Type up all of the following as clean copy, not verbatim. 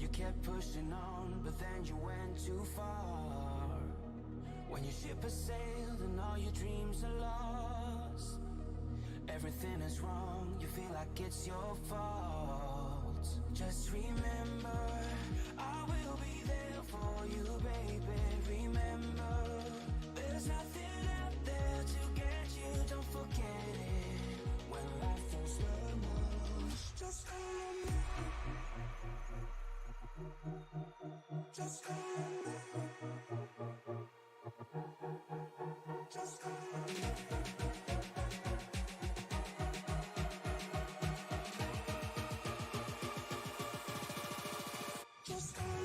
You kept pushing on, but then you went too far. When your ship has sailed and all your dreams are lost, everything is wrong, you feel like it's your fault. Just remember, I will be there for you, baby. Remember, there's nothing out there to get you, don't forget it. When life throws lemons, just call on me. Just call on me. Just call on me. Just call on me.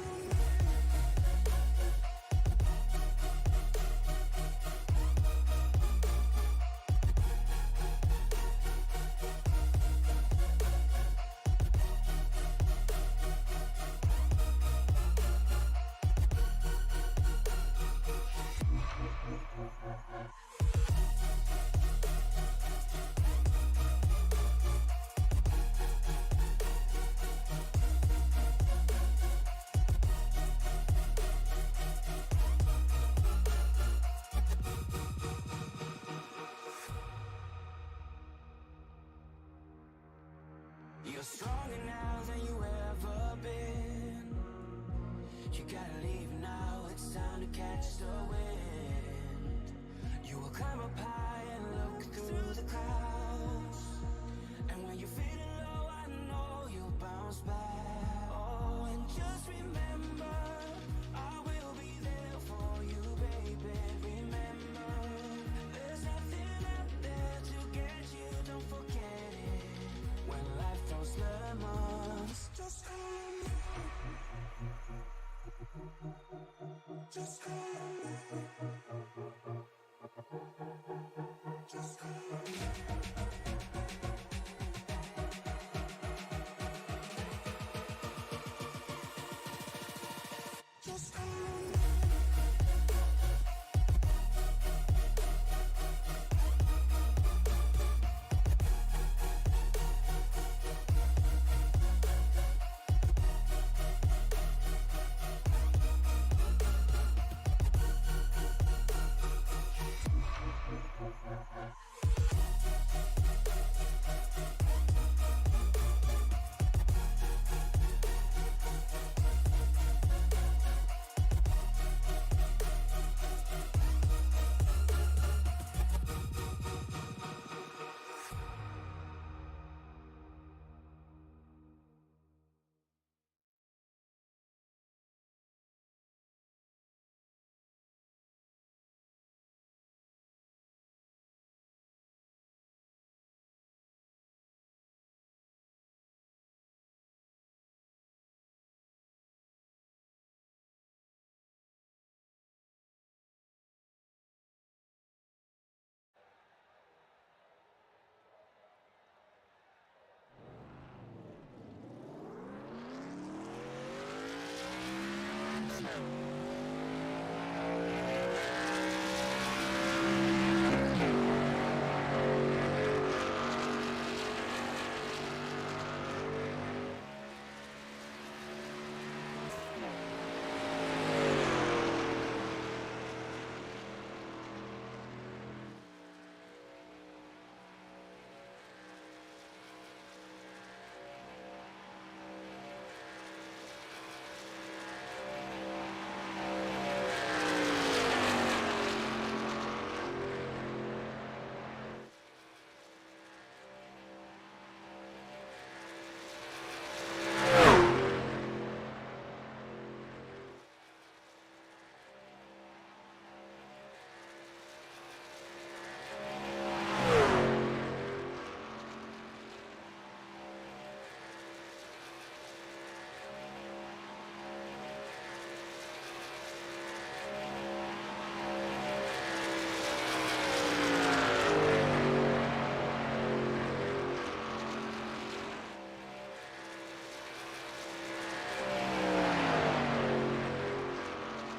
You're stronger now than you ever been. You gotta leave now, it's time to catch the wind. You will climb up high and look through the clouds. And when you're feeling low, I know you'll bounce back. Oh, and just remember, I will be there for you, baby. Remember, there's nothing out there to get you, don't forget it. When life throws lemons, just call on me. Just call on me. Just call on me. Just call on me.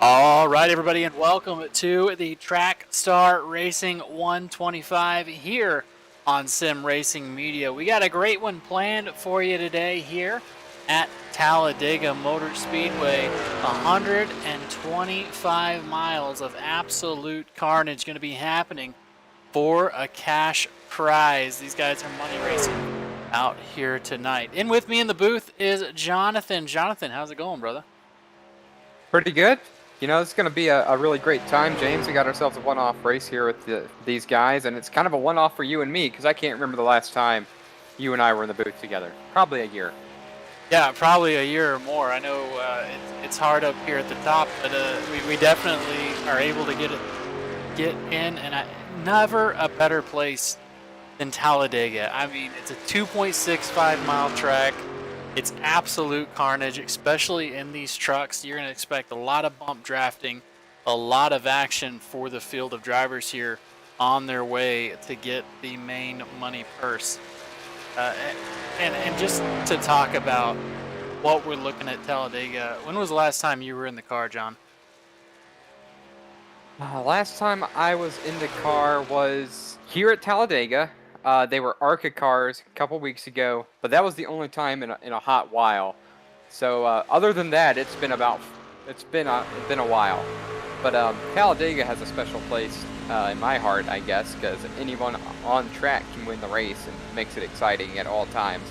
All right, everybody, and welcome to the Track Star Racing 125 here on Sim Racing Media. We got a great one planned for you today here at Talladega Motor Speedway. 125 miles of absolute carnage going to be happening for a cash prize. These guys are money racing out here tonight. In with me in the booth is Jonathan. Jonathan, how's it going, brother? Pretty good. You know, it's going to be a really great time, James. We got ourselves a one-off race here with these guys, and it's kind of a one-off for you and me because I can't remember the last time you and I were in the booth together. Probably a year. Yeah, probably a year or more. I know it's hard up here at the top, but we definitely are able to get in, and never a better place than Talladega. I mean, it's a 2.65 mile track. It's absolute carnage, especially in these trucks. You're going to expect a lot of bump drafting, a lot of action for the field of drivers here on their way to get the main money purse. And just to talk about what we're looking at Talladega, when was the last time you were in the car, John? Last time I was in the car was here at Talladega. They were ARCA cars a couple weeks ago, but that was the only time in a hot while. So other than that, it's been a while. But Talladega has a special place in my heart, I guess, because anyone on track can win the race and makes it exciting at all times.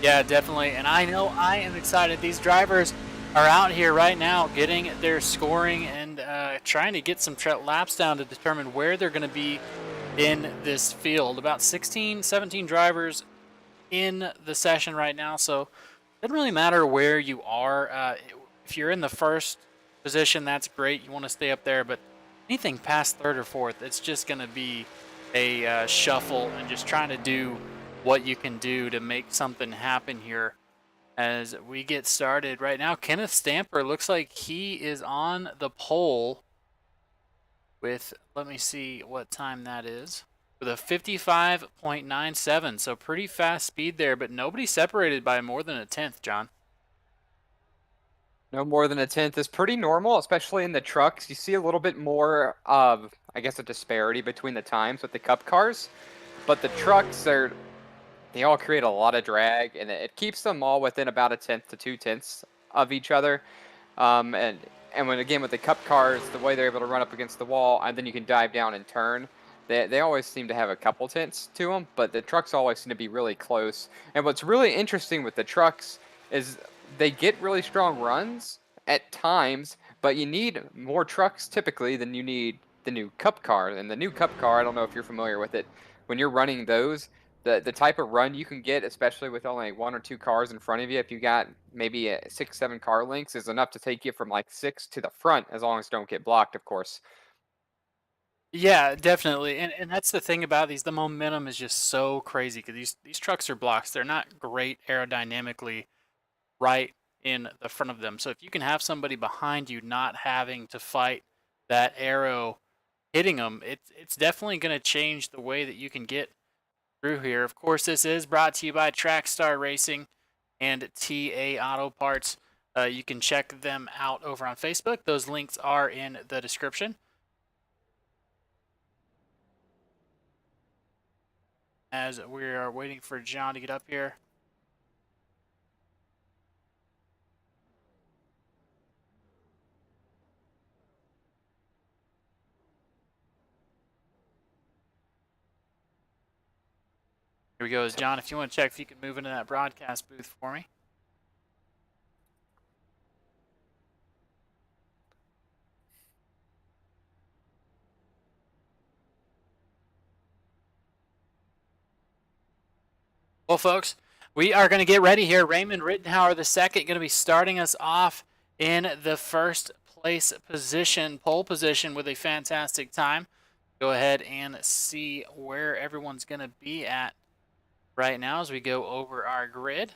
Yeah, definitely. And I know I am excited. These drivers are out here right now getting their scoring and trying to get some laps down to determine where they're going to be in this field. About 16, 17 drivers in the session right now, so it doesn't really matter where you are. If you're in the first position, that's great. You want to stay up there, but anything past third or fourth, it's just going to be a shuffle and just trying to do what you can do to make something happen here as we get started right now. Kenneth Stamper looks like he is on the pole with, let me see what time that is, with a 55.97, so pretty fast speed there, but nobody separated by more than a tenth, John. No more than a tenth is pretty normal, especially in the trucks. You see a little bit more of, I guess, a disparity between the times with the Cup cars, but the trucks they all create a lot of drag, and it keeps them all within about a tenth to 2/10 of each other. And when with the Cup cars, the way they're able to run up against the wall, and then you can dive down and turn, they always seem to have a couple tenths to them, but the trucks always seem to be really close. And what's really interesting with the trucks is they get really strong runs at times, but you need more trucks typically than you need the new Cup car. And the new Cup car, I don't know if you're familiar with it, when you're running those, the type of run you can get, especially with only one or two cars in front of you, if you got maybe 6-7 car lengths, is enough to take you from like 6 to the front, as long as you don't get blocked, of course. Yeah, definitely. And that's the thing about these. The momentum is just so crazy because these trucks are blocks. They're not great aerodynamically right in the front of them. So if you can have somebody behind you not having to fight that arrow hitting them, it's definitely going to change the way that you can get through here. Of course, this is brought to you by Trackstar Racing and TA Auto Parts. You can check them out over on Facebook. Those links are in the description. As we are waiting for John to get up here. Here we go. John, if you want to check if you can move into that broadcast booth for me. Well, folks, we are going to get ready here. Raymond Rittenhauer II going to be starting us off in the first place position, pole position, with a fantastic time. Go ahead and see where everyone's going to be at right now as we go over our grid.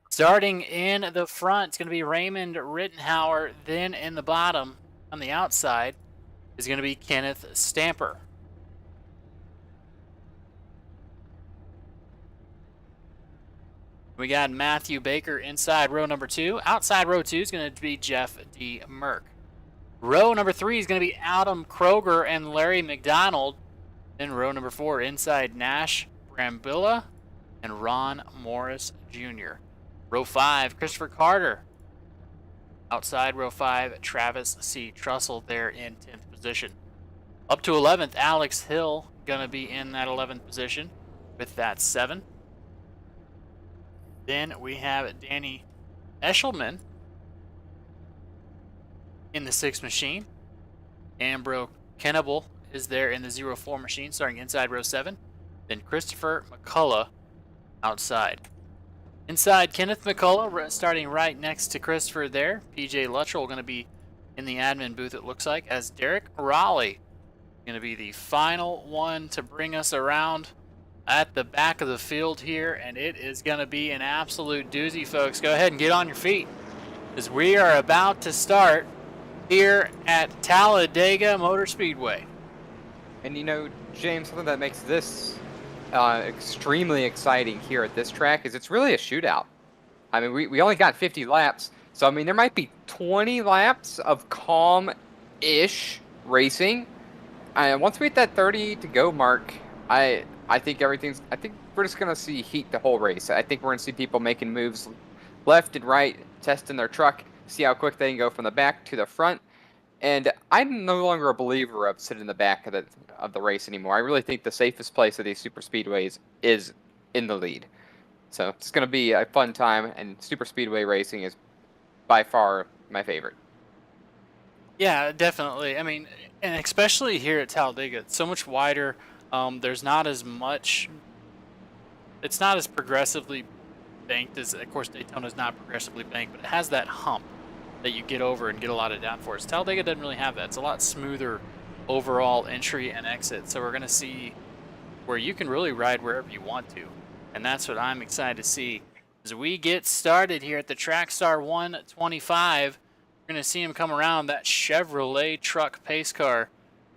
Starting in the front, it's going to be Raymond Rittenhauer. Then in the bottom, on the outside, is going to be Kenneth Stamper. We got Matthew Baker inside row number 2. Outside row 2 is going to be Jeff D. Merck. Row number 3 is going to be Adam Kroger and Larry McDonald. Then row number 4, inside Nash Brambilla and Ron Morris Jr. Row 5, Christopher Carter. Outside row 5, Travis C. Trussell there in 10th position. Up to 11th, Alex Hill going to be in that 11th position with that 7. Then we have Danny Eshelman in the 6th machine. Ambro Kennable is there in the 04 machine, starting inside row 7. Then Christopher McCullough outside. Inside, Kenneth McCullough starting right next to Christopher there. PJ Luttrell going to be in the admin booth, it looks like, as Derek Raleigh going to be the final one to bring us around at the back of the field here, and it is going to be an absolute doozy, folks. Go ahead and get on your feet, as we are about to start here at Talladega Motor Speedway. And you know, James, something that makes this extremely exciting here at this track is it's really a shootout. I mean, we only got 50 laps, so I mean, there might be 20 laps of calm-ish racing. And once we hit that 30 to go mark, I think we're just gonna see heat the whole race. I think we're gonna see people making moves left and right, testing their truck, see how quick they can go from the back to the front. And I'm no longer a believer of sitting in the back of the race anymore. I really think the safest place of these super speedways is in the lead. So it's going to be a fun time, and super speedway racing is by far my favorite. Yeah, definitely. I mean, and especially here at Talladega, it's so much wider. There's not as much. It's not as progressively banked as, of course, Daytona's not progressively banked, but it has that hump that you get over and get a lot of downforce. Talladega doesn't really have that. It's a lot smoother overall entry and exit. So we're going to see where you can really ride wherever you want to. And that's what I'm excited to see. As we get started here at the Trackstar 125, we're going to see him come around that Chevrolet truck pace car,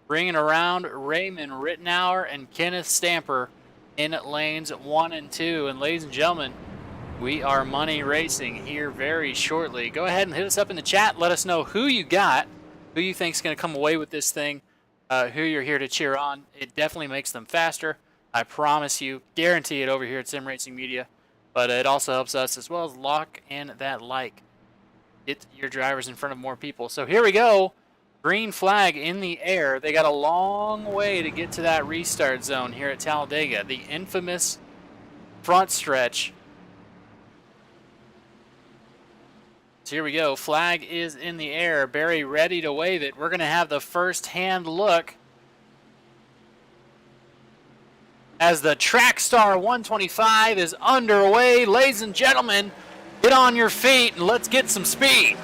bringing around Raymond Rittenauer and Kenneth Stamper in lanes 1 and 2. And ladies and gentlemen, we are money racing here very shortly. Go ahead and hit us up in the chat. Let us know who you got, who you think is going to come away with this thing, who you're here to cheer on. It definitely makes them faster. I promise you, guarantee it over here at Sim Racing Media. But it also helps us as well as lock in that like. Get your drivers in front of more people. So here we go. Green flag in the air. They got a long way to get to that restart zone here at Talladega. The infamous front stretch. So here we go. Flag is in the air. Barry ready to wave it. We're going to have the first-hand look as the Trackstar 125 is underway. Ladies and gentlemen, get on your feet and let's get some speed.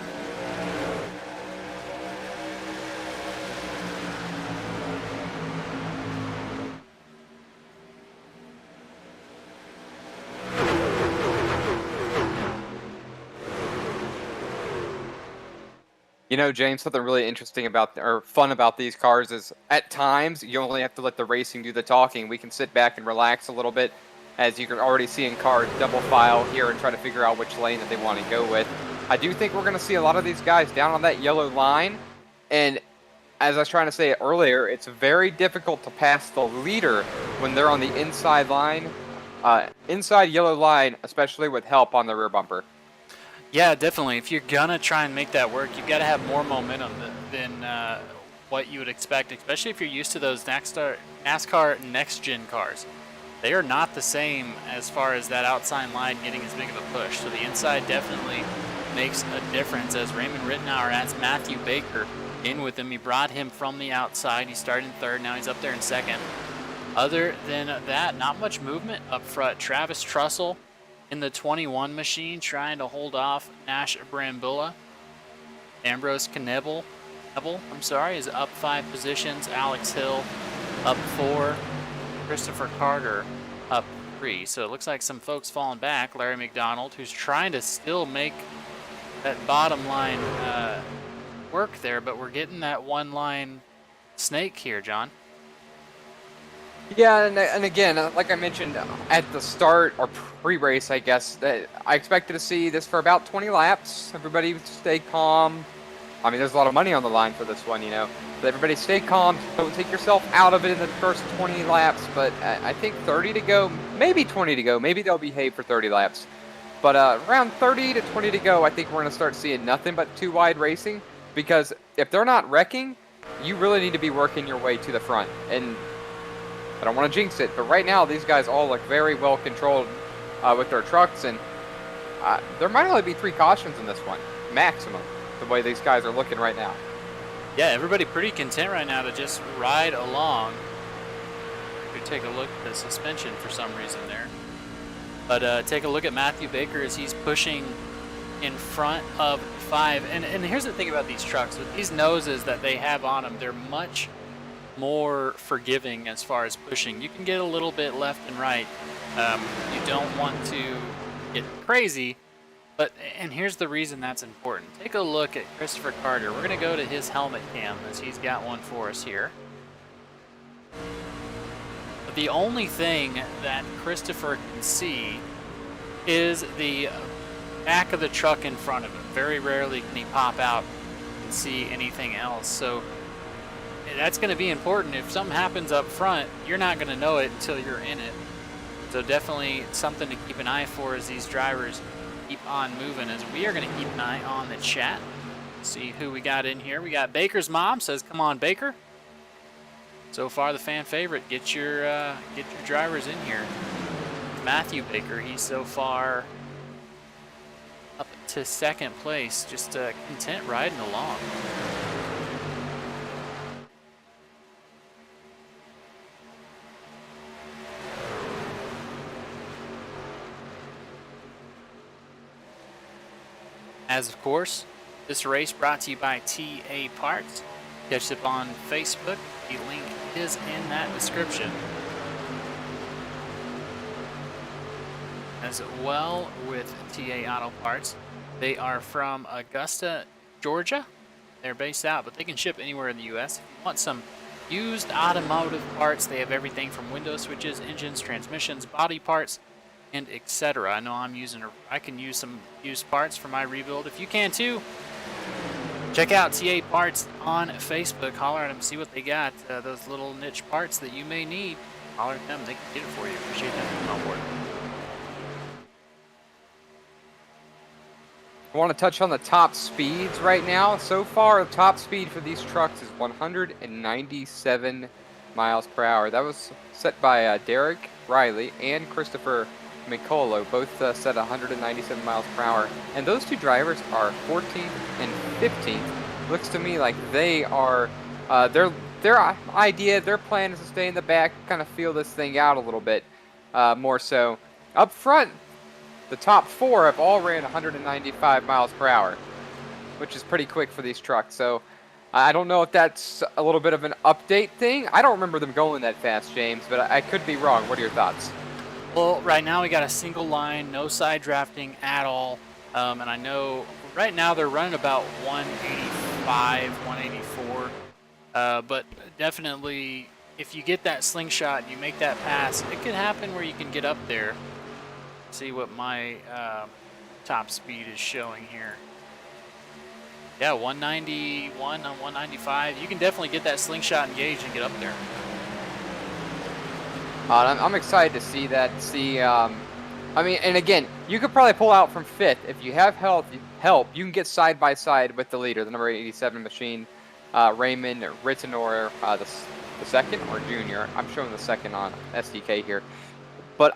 You know, James, something really interesting or fun about these cars is at times you only have to let the racing do the talking. We can sit back and relax a little bit, as you can already see in cars double file here and try to figure out which lane that they want to go with. I do think we're going to see a lot of these guys down on that yellow line, and as I was trying to say earlier, it's very difficult to pass the leader when they're on the inside line, inside yellow line, especially with help on the rear bumper. Yeah, definitely. If you're going to try and make that work, you've got to have more momentum than what you would expect, especially if you're used to those NASCAR next-gen cars. They are not the same as far as that outside line getting as big of a push. So the inside definitely makes a difference, as Raymond Rittenauer adds Matthew Baker in with him. He brought him from the outside. He started in third. Now he's up there in second. Other than that, not much movement up front. Travis Trussell in the 21 machine trying to hold off Nash Brambilla. Ambrose Knebel, is up 5 positions. Alex Hill up 4. Christopher Carter up 3. So it looks like some folks falling back. Larry McDonald, who's trying to still make that bottom line work there, but we're getting that one line snake here, John. Yeah, and again, like I mentioned at the start or pre-race, I guess, that I expected to see this for about 20 laps. Everybody stay calm, I mean, there's a lot of money on the line for this one, you know. But everybody stay calm. Don't take yourself out of it in the first 20 laps. But I think 30 to go, maybe 20 to go. Maybe they'll behave for 30 laps. But around 30 to 20 to go, I think we're going to start seeing nothing but too wide racing. Because if they're not wrecking, you really need to be working your way to the front. And I don't want to jinx it, but right now these guys all look very well controlled with their trucks. And there might only be 3 cautions in this one, maximum, the way these guys are looking right now. Yeah, everybody pretty content right now to just ride along. We take a look at the suspension for some reason there. But take a look at Matthew Baker as he's pushing in front of 5. And here's the thing about these trucks. With these noses that they have on them, they're much more forgiving as far as pushing. You can get a little bit left and right. You don't want to get crazy. And here's the reason that's important. Take a look at Christopher Carter. We're going to go to his helmet cam as he's got one for us here. But the only thing that Christopher can see is the back of the truck in front of him. Very rarely can he pop out and see anything else. So that's going to be important. If something happens up front, you're not going to know it until you're in it. So definitely something to keep an eye for as these drivers keep on moving, as we are going to keep an eye on the chat. See who we got in here. We got Baker's mom says, "Come on, Baker." So far, the fan favorite. Get your drivers in here. Matthew Baker, he's so far up to 2nd place, just content riding along. As of course, this race brought to you by TA Parts. Catch up on Facebook. The link is in that description. As well with TA Auto Parts. They are from Augusta, Georgia. They're based out, but they can ship anywhere in the U.S. If you want some used automotive parts, they have everything from window switches, engines, transmissions, body parts, and etc. I know I can use some used parts for my rebuild. If you can too, check out TA Parts on Facebook. Holler at them, see what they got. Those little niche parts that you may need. Holler at them, they can get it for you. Appreciate that on board. I want to touch on the top speeds right now. So far, the top speed for these trucks is 197 miles per hour. That was set by Derek Riley and Christopher Micolo, both set 197 miles per hour. And those two drivers are 14th and 15th. Looks to me like they are, their plan is to stay in the back, kind of feel this thing out a little bit more so. Up front, the top 4 have all ran 195 miles per hour, which is pretty quick for these trucks. So I don't know if that's a little bit of an update thing. I don't remember them going that fast, James, but I could be wrong. What are your thoughts? Well, right now we got a single line, no side drafting at all. And I know right now they're running about 185, 184. But definitely, if you get that slingshot and you make that pass, it could happen where you can get up there. See what my top speed is showing here. Yeah, 191 on 195. You can definitely get that slingshot engaged and get up there. I'm excited to see that. I mean, and again, you could probably pull out from 5th. If you have help, you can get side by side with the leader, the number 87 machine, Raymond Rittenor, the second or junior. I'm showing the second on SDK here. But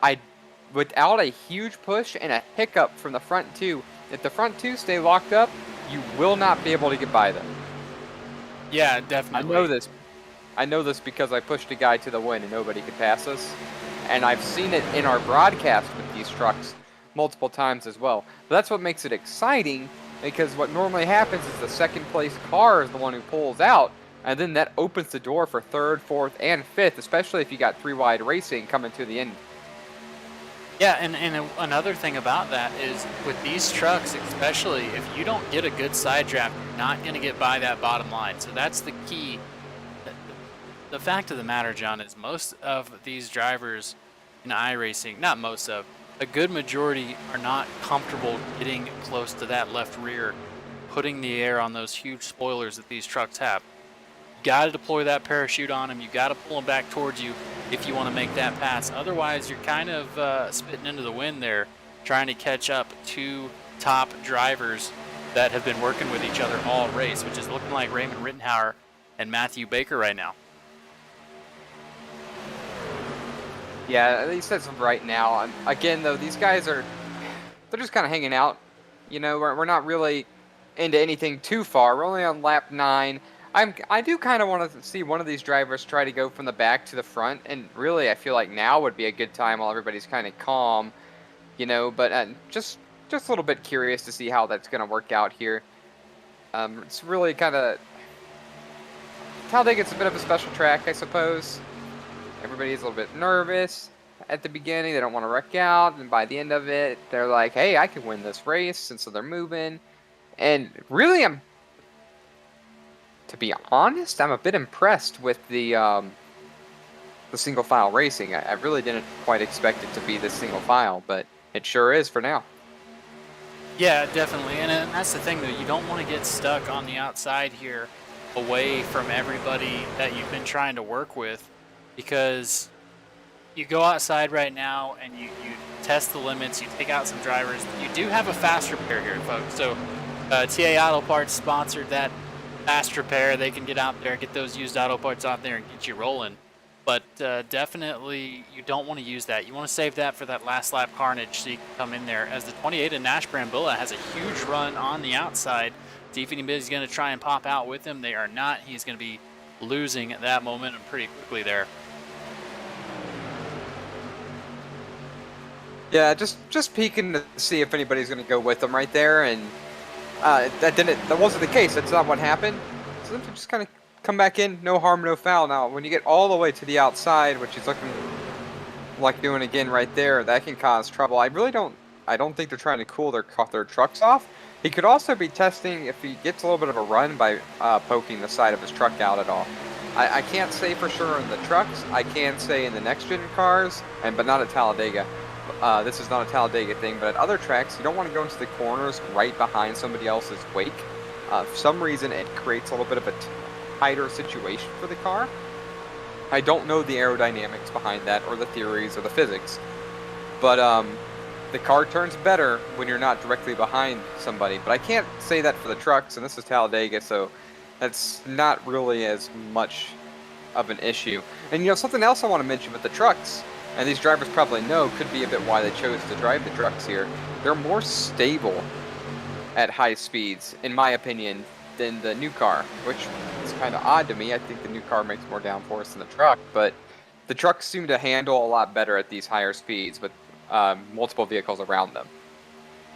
without a huge push and a hiccup from the front 2, if the front 2 stay locked up, you will not be able to get by them. Yeah, definitely. I know this because I pushed a guy to the win and nobody could pass us. And I've seen it in our broadcast with these trucks multiple times as well. But that's what makes it exciting, because what normally happens is the second place car is the one who pulls out, and then that opens the door for 3rd, 4th, and 5th, especially if you got 3 wide racing coming to the end. Yeah, and another thing about that is with these trucks, especially if you don't get a good side draft, you're not going to get by that bottom line. So that's the key. The fact of the matter, John, is most of these drivers in iRacing, not most of, a good majority are not comfortable getting close to that left rear putting the air on those huge spoilers that these trucks have. You got to deploy that parachute on them. You got to pull them back towards you if you want to make that pass. Otherwise, you're kind of spitting into the wind there, trying to catch up to top drivers that have been working with each other all race, which is looking like Raymond Rittenhauer and Matthew Baker right now. Yeah, at least as of right now. Again, though, these guys they're just kind of hanging out. You know, we're not really into anything too far. We're only on lap 9. I do kind of want to see one of these drivers try to go from the back to the front, and really I feel like now would be a good time while everybody's kind of calm, you know, but just a little bit curious to see how that's going to work out here. It's really kind of... Talladega's a bit of a special track, I suppose. Everybody's a little bit nervous at the beginning. They don't want to wreck out, and by the end of it, they're like, hey, I can win this race, and so they're moving. And really, to be honest, I'm a bit impressed with the single file racing. I really didn't quite expect it to be this single file, but it sure is for now. Yeah, definitely, and that's the thing, though. You don't want to get stuck on the outside here, away from everybody that you've been trying to work with, because you go outside right now and you test the limits, you take out some drivers. You do have a fast repair here, folks. So TA Auto Parts sponsored that fast repair. They can get out there, get those used auto parts out there and get you rolling. But definitely you don't want to use that. You want to save that for that last lap carnage so you can come in there. As the 28 in Nash Brambilla has a huge run on the outside. See if anybody's going to try and pop out with him. They are not. He's going to be losing that momentum pretty quickly there. Yeah, just peeking to see if anybody's going to go with them right there, and that wasn't the case. That's not what happened. So them just kind of come back in, no harm, no foul. Now, when you get all the way to the outside, which is looking like doing again right there, that can cause trouble. I don't think they're trying to cool their trucks off. He could also be testing if he gets a little bit of a run by poking the side of his truck out at all. I can't say for sure in the trucks. I can say in the next-gen cars, but not at Talladega. This is not a Talladega thing, but at other tracks, you don't want to go into the corners right behind somebody else's wake. For some reason, it creates a little bit of a tighter situation for the car. I don't know the aerodynamics behind that, or the theories, or the physics, but the car turns better when you're not directly behind somebody. But I can't say that for the trucks, and this is Talladega, so that's not really as much of an issue. And you know, something else I want to mention with the trucks, and these drivers probably know, could be a bit why they chose to drive the trucks here. They're more stable at high speeds, in my opinion, than the new car, which is kind of odd to me. I think the new car makes more downforce than the truck, but the trucks seem to handle a lot better at these higher speeds with multiple vehicles around them.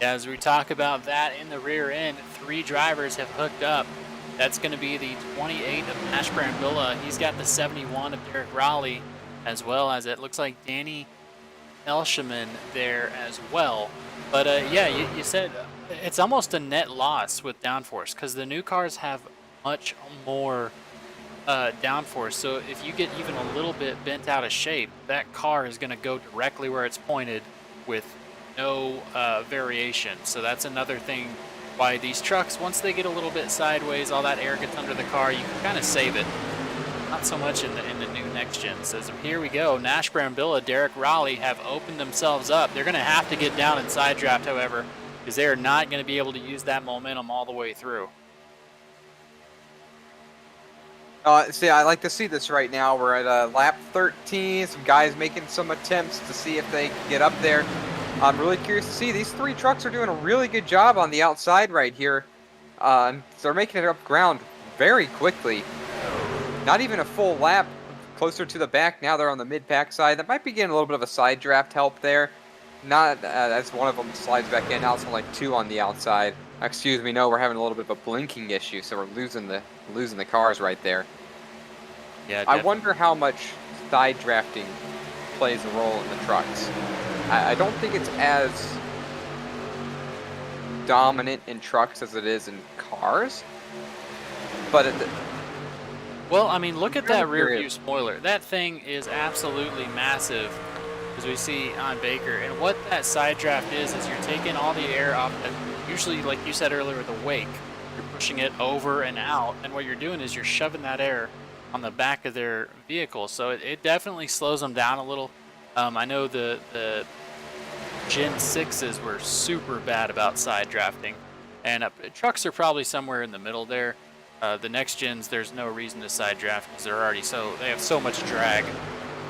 As we talk about that in the rear end, 3 drivers have hooked up. That's going to be the 28 of Nash Brambilla. He's got the 71 of Derek Rowley, as well as it looks like Danny Elshaman there as well. But yeah, you said it's almost a net loss with downforce because the new cars have much more downforce. So if you get even a little bit bent out of shape, that car is going to go directly where it's pointed with no variation. So that's another thing why these trucks, once they get a little bit sideways, all that air gets under the car, you can kind of save it. Not so much in the new next gen. Says here we go. Nash Brambilla, Derek Rowley have opened themselves up. They're going to have to get down in side draft, however, because they are not going to be able to use that momentum all the way through. See, I like to see this right now. We're at lap 13. Some guys making some attempts to see if they can get up there. I'm really curious to see. These 3 trucks are doing a really good job on the outside right here. They're making it up ground very quickly. Not even a full lap closer to the back. Now they're on the mid-pack side. That might be getting a little bit of a side draft help there. Not as one of them slides back in. Now it's only 2 on the outside. Excuse me, no, we're having a little bit of a blinking issue, so we're losing the cars right there. Yeah, I wonder how much side drafting plays a role in the trucks. I don't think it's as dominant in trucks as it is in cars, but well, I mean, look at that rear view spoiler. That thing is absolutely massive, as we see on Baker. And what that side draft is you're taking all the air off, usually, like you said earlier, the wake. pushing it over and out, and what you're doing is you're shoving that air on the back of their vehicle. So it definitely slows them down a little. I know the Gen 6s were super bad about side drafting, and trucks are probably somewhere in the middle there. The next gens, there's no reason to side draft because they have so much drag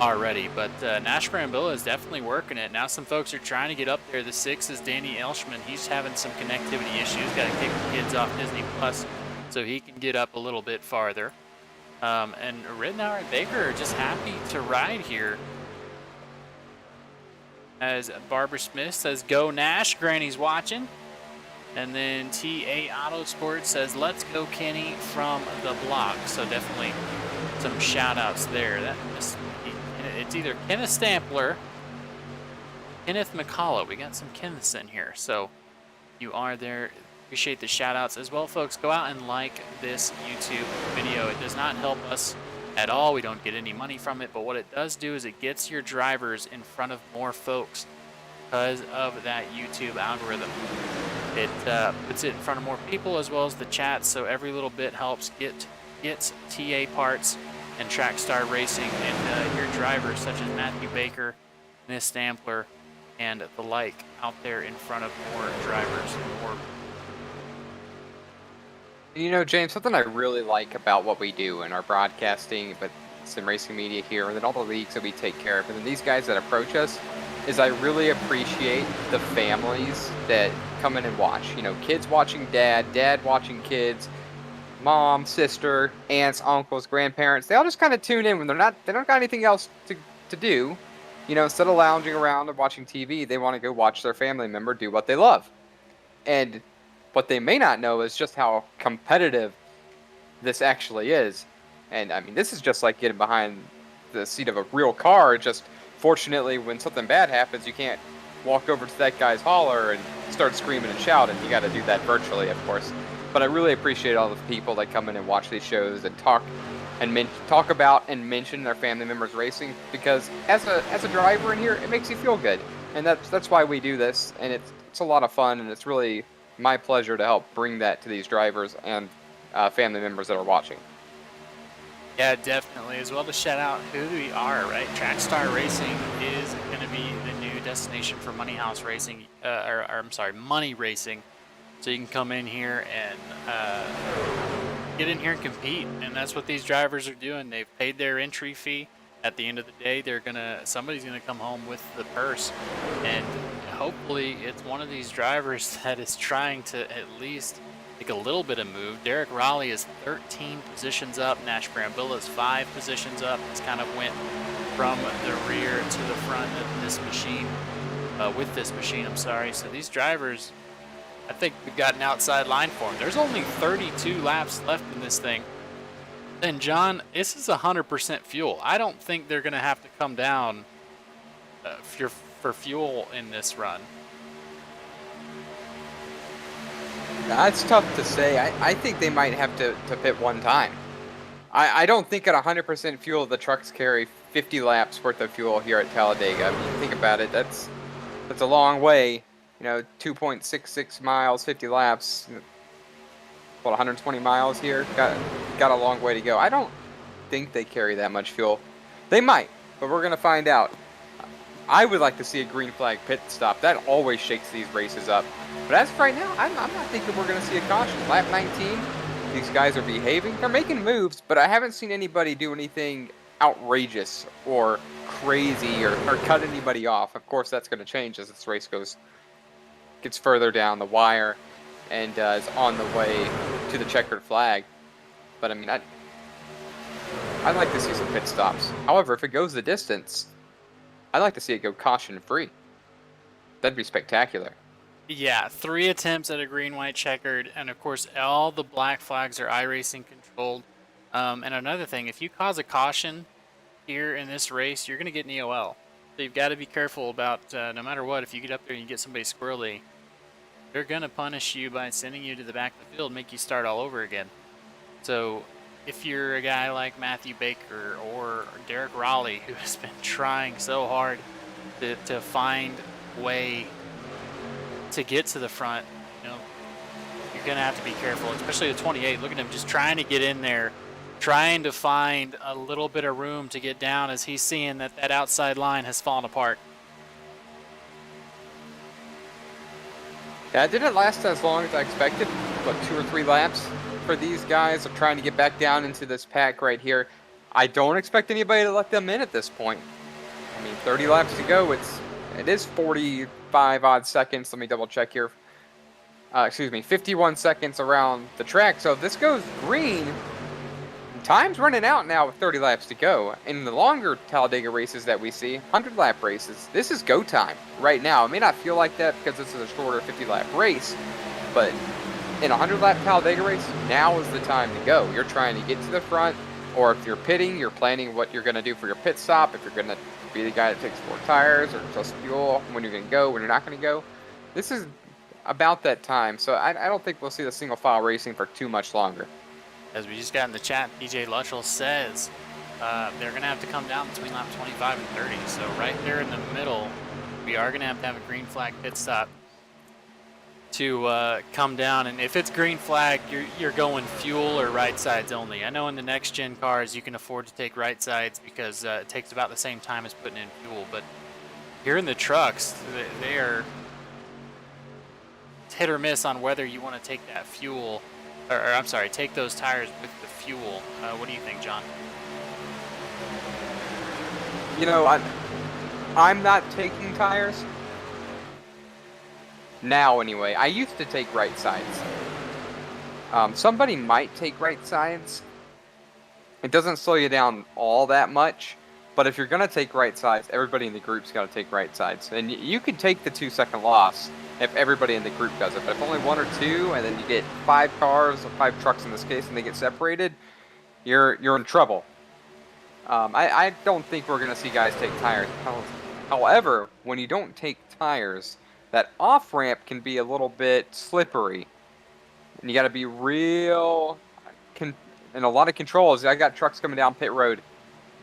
already. But Nash Brambilla is definitely working it. Now some folks are trying to get up there. The 6 is Danny Elshman. He's having some connectivity issues. Got to kick the kids off Disney Plus so he can get up a little bit farther. And Ridnour and Baker are just happy to ride here. As Barbara Smith says, "Go Nash." Granny's watching. And then TA Autosport says, "Let's go Kenny from the block." So definitely some shout outs there. It's either Kenneth Stampler, Kenneth McCullough. We got some Kenneths in here. So you are there. Appreciate the shout outs as well, folks. Go out and like this YouTube video. It does not help us at all. We don't get any money from it, but what it does do is it gets your drivers in front of more folks because of that YouTube algorithm. It puts it in front of more people as well as the chat, so every little bit helps gets TA Parts and Trackstar Racing and your drivers such as Matthew Baker, Miss Stampler, and the like out there in front of more drivers and more. You know, James, something I really like about what we do in our broadcasting, but some racing media here, and then all the leagues that we take care of, and then these guys that approach us, is I really appreciate the families that come in and watch. You know, kids watching dad, dad watching kids, mom, sister, aunts, uncles, grandparents. They all just kind of tune in when they don't got anything else to do. You know, instead of lounging around and watching TV, they want to go watch their family member do what they love. And what they may not know is just how competitive this actually is. And I mean, this is just like getting behind the seat of a real car. Just fortunately, when something bad happens, you can't walk over to that guy's hauler and start screaming and shouting. You got to do that virtually, of course. But I really appreciate all the people that come in and watch these shows and talk about and mention their family members racing, because as a driver in here, it makes you feel good, and that's why we do this, and it's a lot of fun, and it's really my pleasure to help bring that to these drivers and family members that are watching. Yeah, definitely. As well to shout out who we are, right? Trackstar Racing is going to be the new destination for Money House Racing, Money Racing. So you can come in here and get in here and compete, and that's what these drivers are doing. They've paid their entry fee. At the end of the day, somebody's gonna come home with the purse, and hopefully it's one of these drivers that is trying to at least make a little bit of move. Derek Raleigh is 13 positions up. Nash Brambilla is 5 positions up. It's kind of went from the rear to the front of this machine, with this machine, I'm sorry. So these drivers, I think we've got an outside line for them. There's only 32 laps left in this thing. And John, this is 100% fuel. I don't think they're going to have to come down for fuel in this run. That's tough to say. I think they might have to pit one time. I don't think at 100% fuel the trucks carry 50 laps worth of fuel here at Talladega. I mean, you think about it, that's a long way. You know, 2.66 miles, 50 laps. What, 120 miles here? Got a long way to go. I don't think they carry that much fuel. They might, but we're gonna find out. I would like to see a green flag pit stop. That always shakes these races up. But as of right now, I'm not thinking we're gonna see a caution. Lap 19, these guys are behaving. They're making moves, but I haven't seen anybody do anything outrageous or crazy or cut anybody off. Of course, that's gonna change as this race gets further down the wire and is on the way to the checkered flag. But I mean, I'd like to see some pit stops. However, if it goes the distance, I'd like to see it go caution-free. That'd be spectacular. Yeah, 3 attempts at a green-white checkered, and of course, all the black flags are iRacing controlled. And another thing, if you cause a caution here in this race, you're going to get an EOL. So you've got to be careful about, no matter what, if you get up there and you get somebody squirrely, they're going to punish you by sending you to the back of the field, make you start all over again. So if you're a guy like Matthew Baker or Derek Raleigh, who has been trying so hard to find a way to get to the front, you know, you're going to have to be careful, especially the 28. Look at him just trying to get in there, trying to find a little bit of room to get down as he's seeing that that outside line has fallen apart. That didn't last as long as I expected. What, 2 or 3 laps for these guys of trying to get back down into this pack right here. I don't expect anybody to let them in at this point. I mean, 30 laps to go. It is 45 odd seconds. Let me double check here. 51 seconds around the track. So if this goes green, time's running out now with 30 laps to go. In the longer Talladega races that we see, 100 lap races, this is go time right now. It may not feel like that because this is a shorter 50 lap race, but in a 100 lap Talladega race, now is the time to go. You're trying to get to the front, or if you're pitting, you're planning what you're going to do for your pit stop. If you're going to be the guy that takes 4 tires or just fuel, when you're going to go, when you're not going to go. This is about that time, so I don't think we'll see the single file racing for too much longer. As we just got in the chat, DJ Luttrell says they're going to have to come down between lap 25 and 30. So right there in the middle, we are going to have a green flag pit stop to come down. And if it's green flag, you're going fuel or right sides only. I know in the next gen cars you can afford to take right sides because it takes about the same time as putting in fuel. But here in the trucks, they are hit or miss on whether you want to take that fuel. Or I'm sorry, take those tires with the fuel. What do you think, John? You know, I'm not taking tires. Now, anyway. I used to take right sides. Somebody might take right sides. It doesn't slow you down all that much. But if you're going to take right sides, everybody in the group's got to take right sides. And you could take the 2-second loss if everybody in the group does it. But if only 1 or 2, and then you get 5 cars, or 5 trucks in this case, and they get separated, you're in trouble. I don't think we're going to see guys take tires. However, when you don't take tires, that off-ramp can be a little bit slippery. And you got to be real in a lot of controls. I got trucks coming down pit road.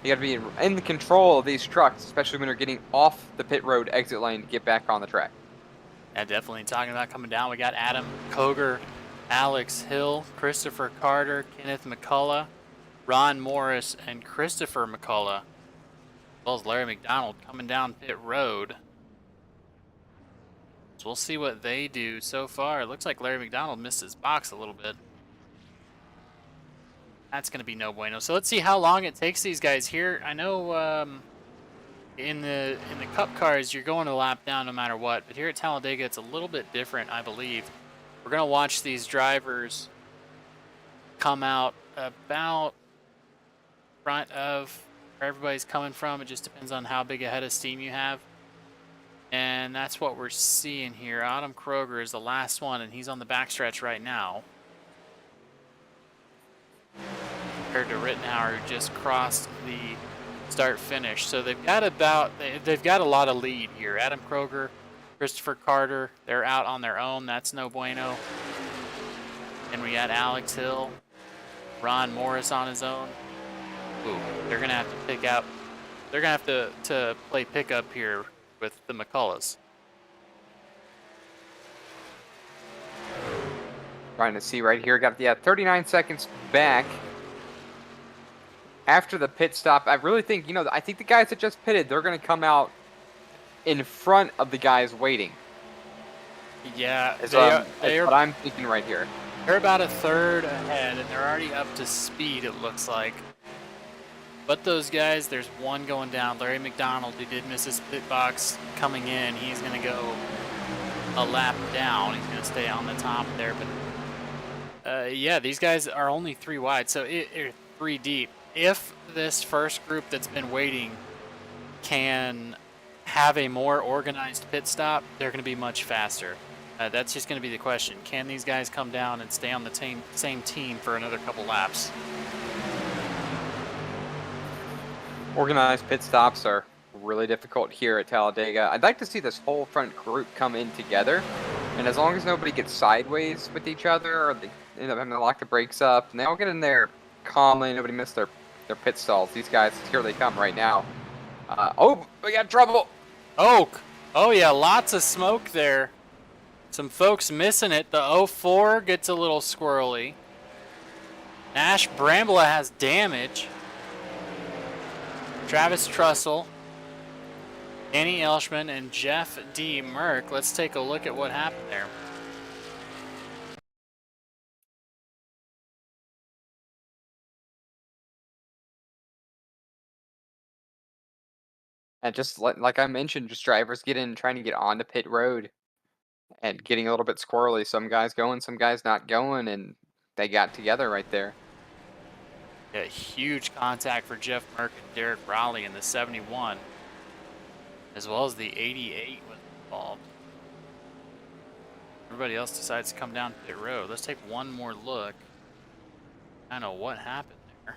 You got to be in the control of these trucks, especially when you're getting off the pit road exit lane to get back on the track. Yeah, definitely. Talking about coming down, we got Adam Koger, Alex Hill, Christopher Carter, Kenneth McCullough, Ron Morris, and Christopher McCullough, as well as Larry McDonald coming down pit road. So we'll see what they do so far. It looks like Larry McDonald missed his box a little bit. That's going to be no bueno. So let's see how long it takes these guys here. I know in the Cup cars, you're going a lap down no matter what. But here at Talladega, it's a little bit different, I believe. We're going to watch these drivers come out about front of where everybody's coming from. It just depends on how big a head of steam you have. And that's what we're seeing here. Adam Kroger is the last one, and he's on the backstretch right now. Compared to Rittenhauer, who just crossed the start-finish. So they've got a lot of lead here. Adam Kroger, Christopher Carter, they're out on their own. That's no bueno. And we got Alex Hill, Ron Morris on his own. Ooh, they're gonna have to pick out. They're gonna have to play pickup here with the McCulloughs. Trying to see right here. Got 39 seconds back after the pit stop. I really think, I think the guys that just pitted, they're going to come out in front of the guys waiting. Yeah, that's what I'm thinking right here. They're about a third ahead, and they're already up to speed, it looks like. But those guys, there's one going down. Larry McDonald, who did miss his pit box coming in, he's going to go a lap down. He's going to stay on the top there. But yeah, these guys are only 3 wide, so 3 deep. If this first group that's been waiting can have a more organized pit stop, they're going to be much faster. That's just going to be the question. Can these guys come down and stay on the same team for another couple laps? Organized pit stops are really difficult here at Talladega. I'd like to see this whole front group come in together, and as long as nobody gets sideways with each other, or they end up having to lock the brakes up, and they all get in there calmly, nobody missed their pit stalls. These guys, here they come right now. Oh, we got trouble! Oh yeah, lots of smoke there. Some folks missing it. The 04 gets a little squirrely. Nash Brambola has damage. Travis Trussell, Danny Elshman, and Jeff D. Merck. Let's take a look at what happened there. And just like I mentioned, just drivers trying to get onto pit road and getting a little bit squirrely. Some guys going, some guys not going, and they got together right there. Yeah, huge contact for Jeff Merck and Derek Rowley in the 71, as well as the 88 was involved. Everybody else decides to come down pit road. Let's take one more look. I know what happened there.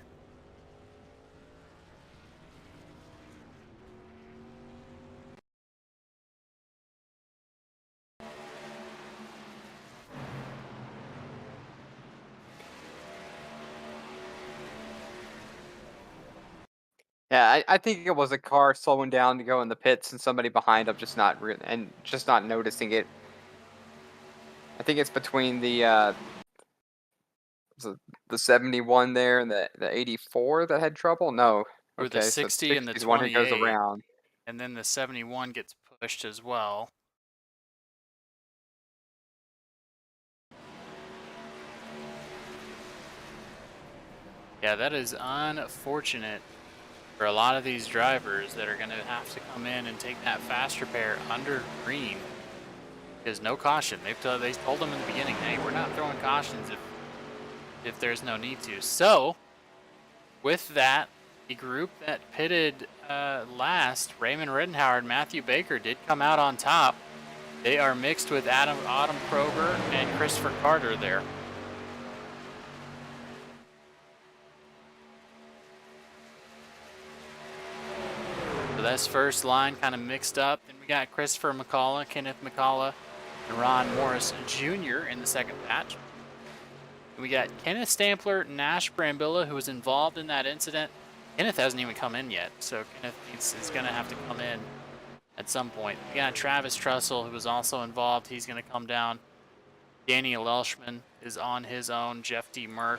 Yeah, I think it was a car slowing down to go in the pits and somebody behind them just not noticing it. I think it's between the 71 there and the 84 that had trouble. No, Or okay, the so 60 and the 60 is the one who goes 28, around. and then the 71 gets pushed as well. Yeah, that is unfortunate for a lot of these drivers that are going to have to come in and take that fast repair under green. Because no caution. They told them in the beginning, hey, we're not throwing cautions if there's no need to. So, with that, the group that pitted last, Raymond Rittenhauer and Matthew Baker, did come out on top. They are mixed with Adam Kroger and Christopher Carter there. So that's first line kind of mixed up. Then we got Christopher McCullough, Kenneth McCullough, and Ron Morris Jr. in the second batch. And we got Kenneth Stampler, Nash Brambilla, who was involved in that incident. Kenneth hasn't even come in yet, so Kenneth is going to have to come in at some point. We got Travis Trussell, who was also involved. He's going to come down. Danny Elshman is on his own. Jeff D. Merck,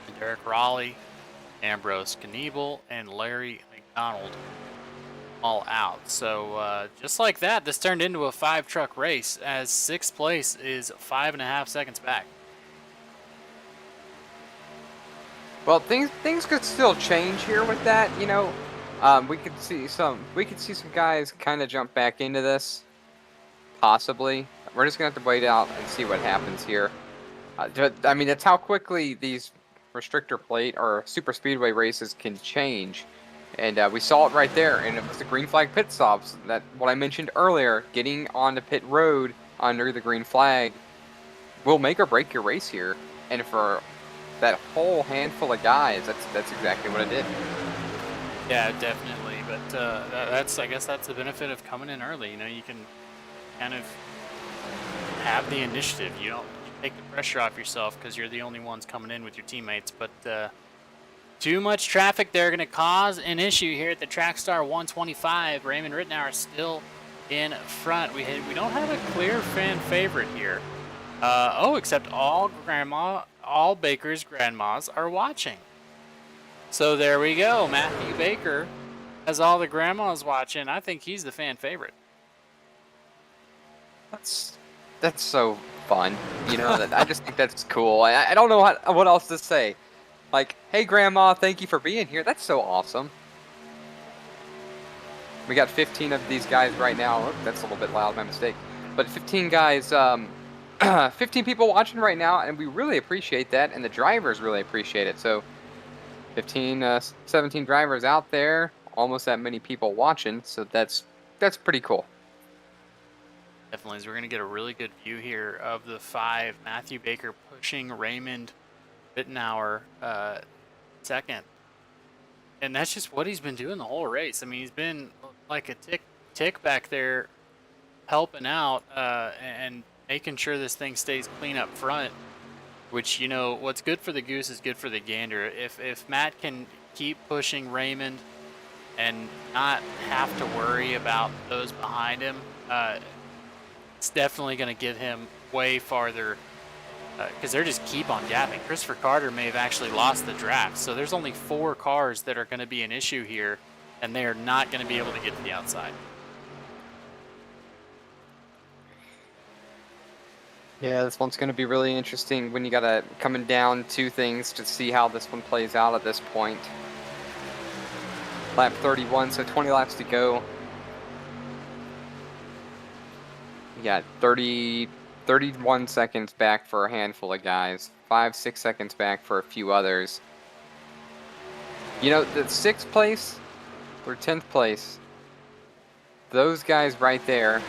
and Derek Raleigh, Ambrose Kniebel, and Larry McDonald all out. So just like that, this turned into a 5-truck race, as 6th place is 5.5 seconds back. Well, things could still change here with that. You know, we could see some guys kind of jump back into this, possibly. We're just gonna have to wait out and see what happens here. I mean, that's how quickly these restrictor plate or super speedway races can change, and we saw it right there. And it was the green flag pit stops. That what I mentioned earlier. Getting onto pit road under the green flag will make or break your race here, and for that whole handful of guys, that's exactly what it did. Yeah, definitely. But I guess that's the benefit of coming in early. You know, you can kind of have the initiative. You don't take the pressure off yourself because you're the only ones coming in with your teammates. But too much traffic there going to cause an issue here at the Trackstar 125. Raymond Rittenauer still in front. We don't have a clear fan favorite here. Except all Baker's grandmas are watching. So there we go. Matthew Baker has all the grandmas watching. I think he's the fan favorite. That's so fun. You know, I just think that's cool. I don't know what else to say. Like, hey, Grandma, thank you for being here. That's so awesome. We got 15 of these guys right now. Oh, that's a little bit loud, my mistake. But 15 guys, 15 people watching right now, and we really appreciate that, and the drivers really appreciate it. So 17 drivers out there, almost that many people watching, so that's pretty cool. Definitely, as we're going to get a really good view here of the 5. Matthew Baker pushing Raymond Rittenauer second. And that's just what he's been doing the whole race. I mean, he's been like a tick back there helping out and making sure this thing stays clean up front, which, you know, what's good for the goose is good for the gander. If Matt can keep pushing Raymond and not have to worry about those behind him, It's definitely going to get him way farther because they're just keep on gapping. Christopher Carter may have actually lost the draft. So there's only 4 cars that are going to be an issue here, and they are not going to be able to get to the outside. Yeah, this one's going to be really interesting when you got to coming down to things to see how this one plays out at this point. Lap 31, so 20 laps to go. You got 31 seconds back for a handful of guys, 5-6 seconds back for a few others. You know, the 6th place or 10th place, those guys right there,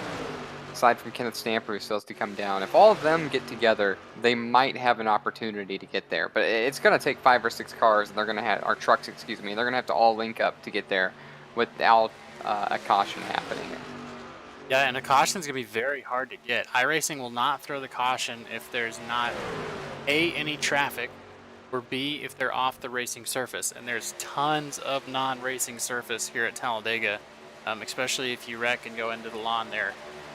aside from Kenneth Stamper, who still has to come down, if all of them get together, they might have an opportunity to get there. But it's going to take 5 or 6 cars, and they're going to have, or trucks, excuse me, they're going to have to all link up to get there without a caution happening. Yeah, and a caution is going to be very hard to get. iRacing will not throw the caution if there's not A, any traffic, or B, if they're off the racing surface. And there's tons of non-racing surface here at Talladega, especially if you wreck and go into the lawn there.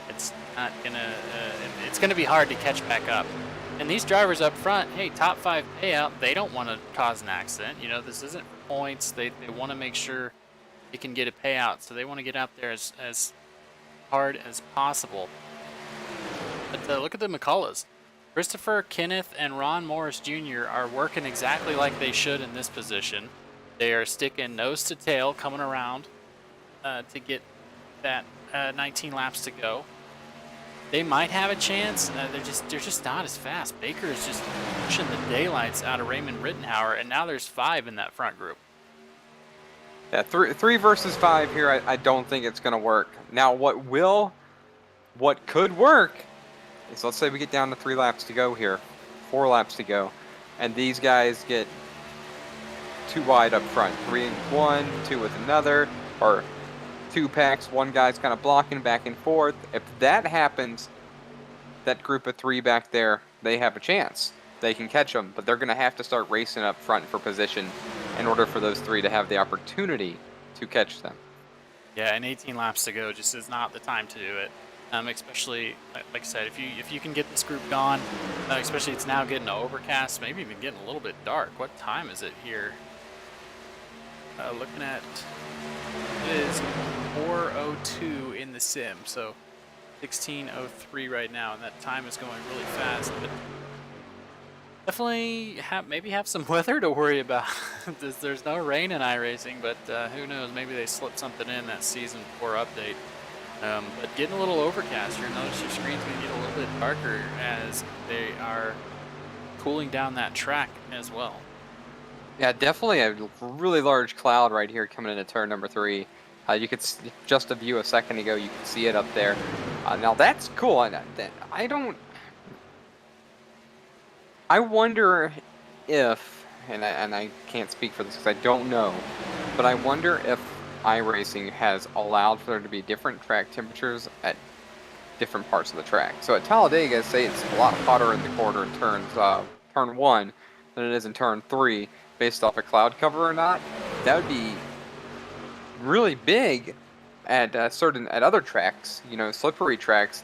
It's not gonna. It's gonna be hard to catch back up. And these drivers up front, hey, top 5 payout. They don't want to cause an accident. You know, this isn't for points. They want to make sure they can get a payout. So they want to get out there as hard as possible. But look at the McCulloughs. Christopher, Kenneth, and Ron Morris Jr. are working exactly like they should in this position. They are sticking nose to tail, coming around to get that 19 laps to go. They might have a chance. They're just not as fast. Baker is just pushing the daylights out of Raymond Rittenhauer, and now there's 5 in that front group. Yeah, 3 versus 5 here. I don't think it's going to work. Now, what could work is, let's say we get down to 3 laps to go here, 4 laps to go, and these guys get too wide up front. 3 and 1, 2 with another, or 2 packs, 1 guy's kind of blocking back and forth. If that happens, that group of 3 back there, they have a chance. They can catch them, but they're going to have to start racing up front for position in order for those 3 to have the opportunity to catch them. Yeah, and 18 laps to go just is not the time to do it. Especially, like I said, if you can get this group gone, especially it's now getting overcast, maybe even getting a little bit dark. What time is it here? Looking at, it is 4:02 in the sim, so 16:03 right now, and that time is going really fast. But definitely maybe have some weather to worry about. There's no rain in iRacing, but who knows? Maybe they slipped something in that season 4 update. But getting a little overcast, you'll notice your screen's going to get a little bit darker as they are cooling down that track as well. Yeah, definitely a really large cloud right here coming into turn number 3. You could just a view a second ago, you could see it up there. Now that's cool. I wonder if, and I can't speak for this because I don't know, but I wonder if iRacing has allowed for there to be different track temperatures at different parts of the track. So at Talladega, say it's a lot hotter in the corner in turn 1 than it is in turn 3, based off a cloud cover or not. That would be really big at other tracks, you know, slippery tracks.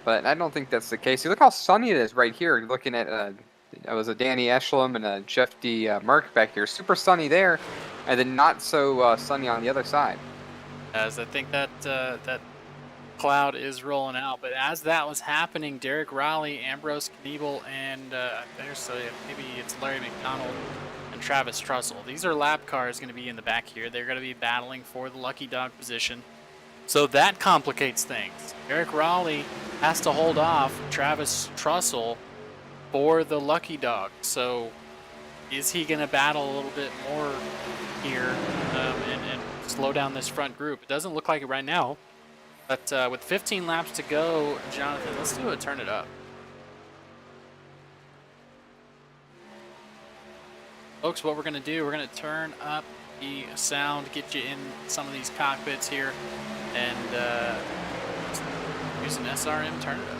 But I don't think that's the case. You look how sunny it is right here. You're looking at it was a Danny Eshlam and a Jeff D. Merck back here. Super sunny there, and then not so sunny on the other side. As I think that that cloud is rolling out, but as that was happening, Derek Raleigh, Ambrose Kniebel, and maybe it's Larry McDonald and Travis Trussell. These are lap cars going to be in the back here. They're going to be battling for the lucky dog position. So that complicates things. Derek Raleigh has to hold off Travis Trussell for the lucky dog. So is he going to battle a little bit more here and slow down this front group? It doesn't look like it right now. But with 15 laps to go, Jonathan, let's do it. Turn it up. Folks, what we're going to do, we're going to turn up the sound, get you in some of these cockpits here, and use an SRM, turn it up.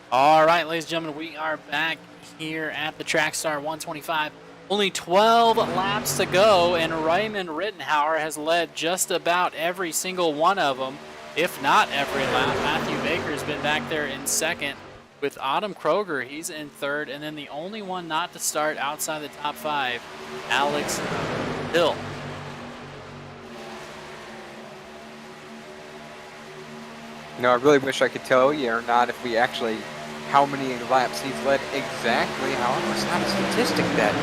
All right, ladies and gentlemen, we are back here at the Trackstar 125. Only 12 laps to go, and Raymond Rittenhauer has led just about every single one of them, if not every lap. Matthew Baker's been back there in second. With Autumn Kroger, he's in third, and then the only one not to start outside the top 5, Alex Hill. You know, I really wish I could tell you or not if we actually, how many laps he's led exactly. However, it's not a statistic that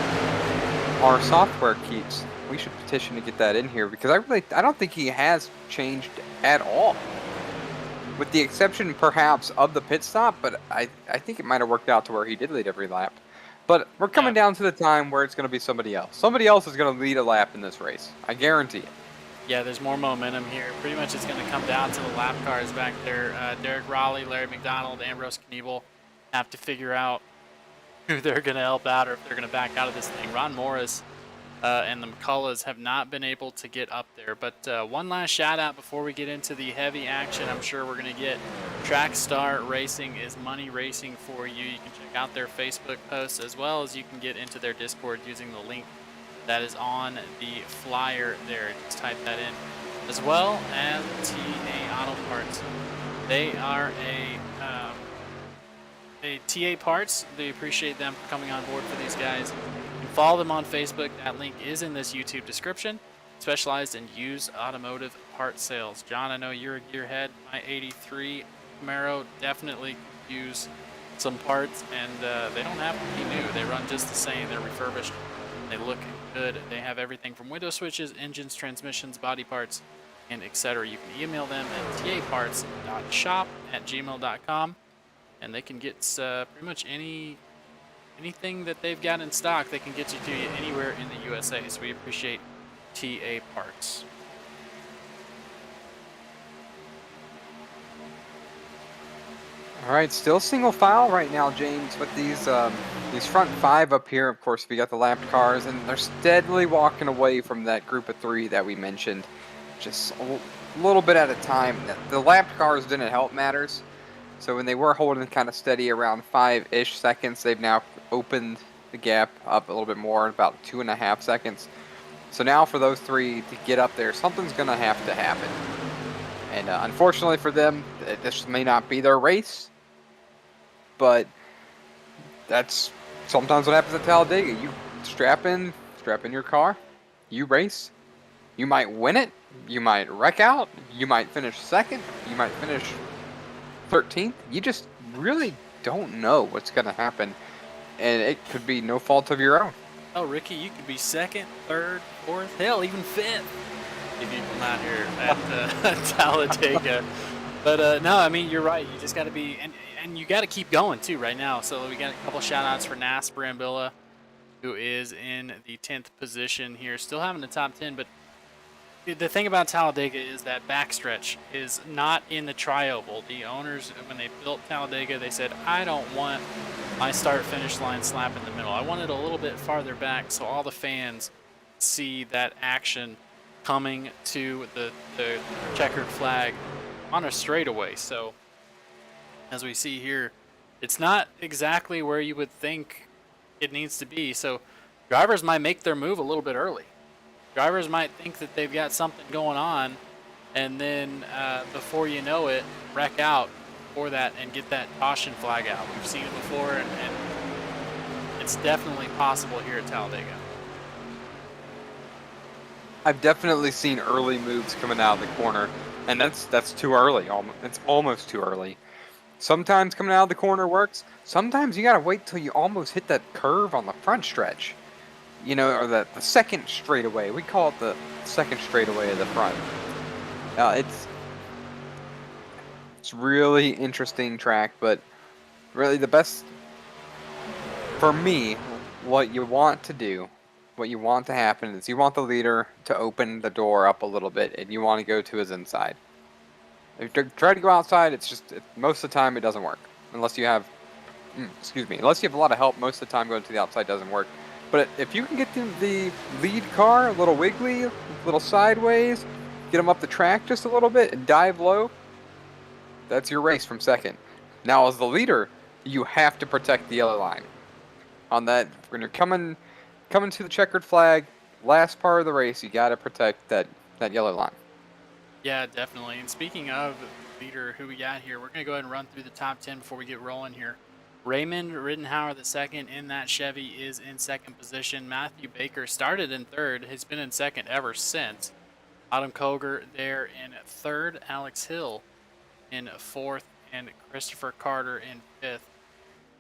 our software keeps. We should petition to get that in here because I don't think he has changed at all. With the exception, perhaps, of the pit stop, but I think it might have worked out to where he did lead every lap. But we're coming down to the time where it's going to be somebody else. Somebody else is going to lead a lap in this race. I guarantee it. Yeah, there's more momentum here. Pretty much it's going to come down to the lap cars back there. Derek Raleigh, Larry McDonald, Ambrose Kniebel have to figure out who they're going to help out or if they're going to back out of this thing. Ron Morris and the McCulloughs have not been able to get up there. But one last shout out before we get into the heavy action. I'm sure we're going to get Trackstar Racing is money racing for you. You can check out their Facebook posts as well as you can get into their Discord using the link that is on the flyer there. Just type that in. As well as TA Auto Parts. They are a TA Parts. They appreciate them for coming on board for these guys. You can follow them on Facebook. That link is in this YouTube description. Specialized in used automotive part sales. John, I know you're a gearhead. My 83 Camaro definitely could use some parts, and they don't have to be new. They run just the same. They're refurbished. They look good. They have everything from window switches, engines, transmissions, body parts, and etc. You can email them at taparts.shop@gmail.com, and they can get pretty much anything that they've got in stock. They can get you anywhere in the USA. So we appreciate TA Parts. All right, still single file right now, James, with these front 5 up here. Of course, we got the lapped cars, and they're steadily walking away from that group of 3 that we mentioned, just a little bit at a time. The lapped cars didn't help matters, so when they were holding kind of steady around 5-ish seconds, they've now opened the gap up a little bit more, about 2.5 seconds. So now for those 3 to get up there, something's going to have to happen. And unfortunately for them, this may not be their race. But that's sometimes what happens at Talladega. You strap in your car, you race, you might win it, you might wreck out, you might finish second, you might finish 13th. You just really don't know what's going to happen, and it could be no fault of your own. Oh, Ricky, you could be second, third, fourth, hell, even fifth if you come out here at Talladega. But no, I mean, you're right. You just got to be, and you got to keep going too right now. So we got a couple shout outs for Nas Brambilla, who is in the 10th position here, still having the top 10. But the thing about Talladega is that backstretch is not in the tri-oval. The owners, when they built Talladega, they said, I don't want my start-finish line slap in the middle. I want it a little bit farther back so all the fans see that action coming to the checkered flag on a straightaway. So as we see here, it's not exactly where you would think it needs to be. So drivers might make their move a little bit early. Drivers might think that they've got something going on, and then before you know it, wreck out for that and get that caution flag out. We've seen it before, and it's definitely possible here at Talladega. I've definitely seen early moves coming out of the corner, and that's too early. It's almost too early. Sometimes coming out of the corner works. Sometimes you gotta wait till you almost hit that curve on the front stretch. You know, or the second straightaway. We call it the second straightaway of the front. It's really interesting track, but really the best for me, what you want to happen is you want the leader to open the door up a little bit, and you want to go to his inside. If you try to go outside, most of the time it doesn't work. Unless you have a lot of help, most of the time going to the outside doesn't work. But if you can get the lead car a little wiggly, a little sideways, get them up the track just a little bit and dive low, that's your race from second. Now as the leader, you have to protect the yellow line. On that, when you're coming to the checkered flag, last part of the race, you got to protect that yellow line. Yeah, definitely. And speaking of leader, who we got here, we're going to go ahead and run through the top 10 before we get rolling here. Raymond Rittenhauer, the second in that Chevy, is in second position. Matthew Baker started in third. He's been in second ever since. Adam Koger there in third. Alex Hill in fourth. And Christopher Carter in fifth.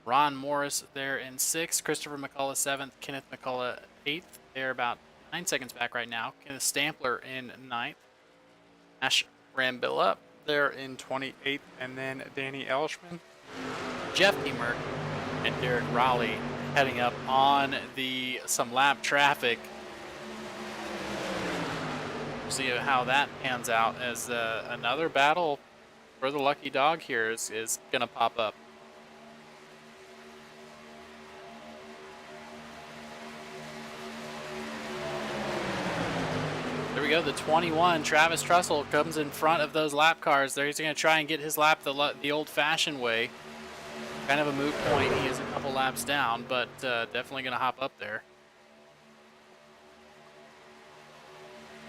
Ron Morris there in sixth. Christopher McCullough seventh. Kenneth McCullough eighth. They're about 9 seconds back right now. Kenneth Stampler in ninth. Ash Rambill up there in 28th, and then Danny Elshman, Jeff Demerck, and Derek Raleigh heading up on some lap traffic. We'll see how that pans out as another battle for the lucky dog here is going to pop up. There we go, the 21, Travis Trussell comes in front of those lap cars there. He's going to try and get his lap the old-fashioned way. Kind of a moot point. He is a couple laps down, but definitely going to hop up there.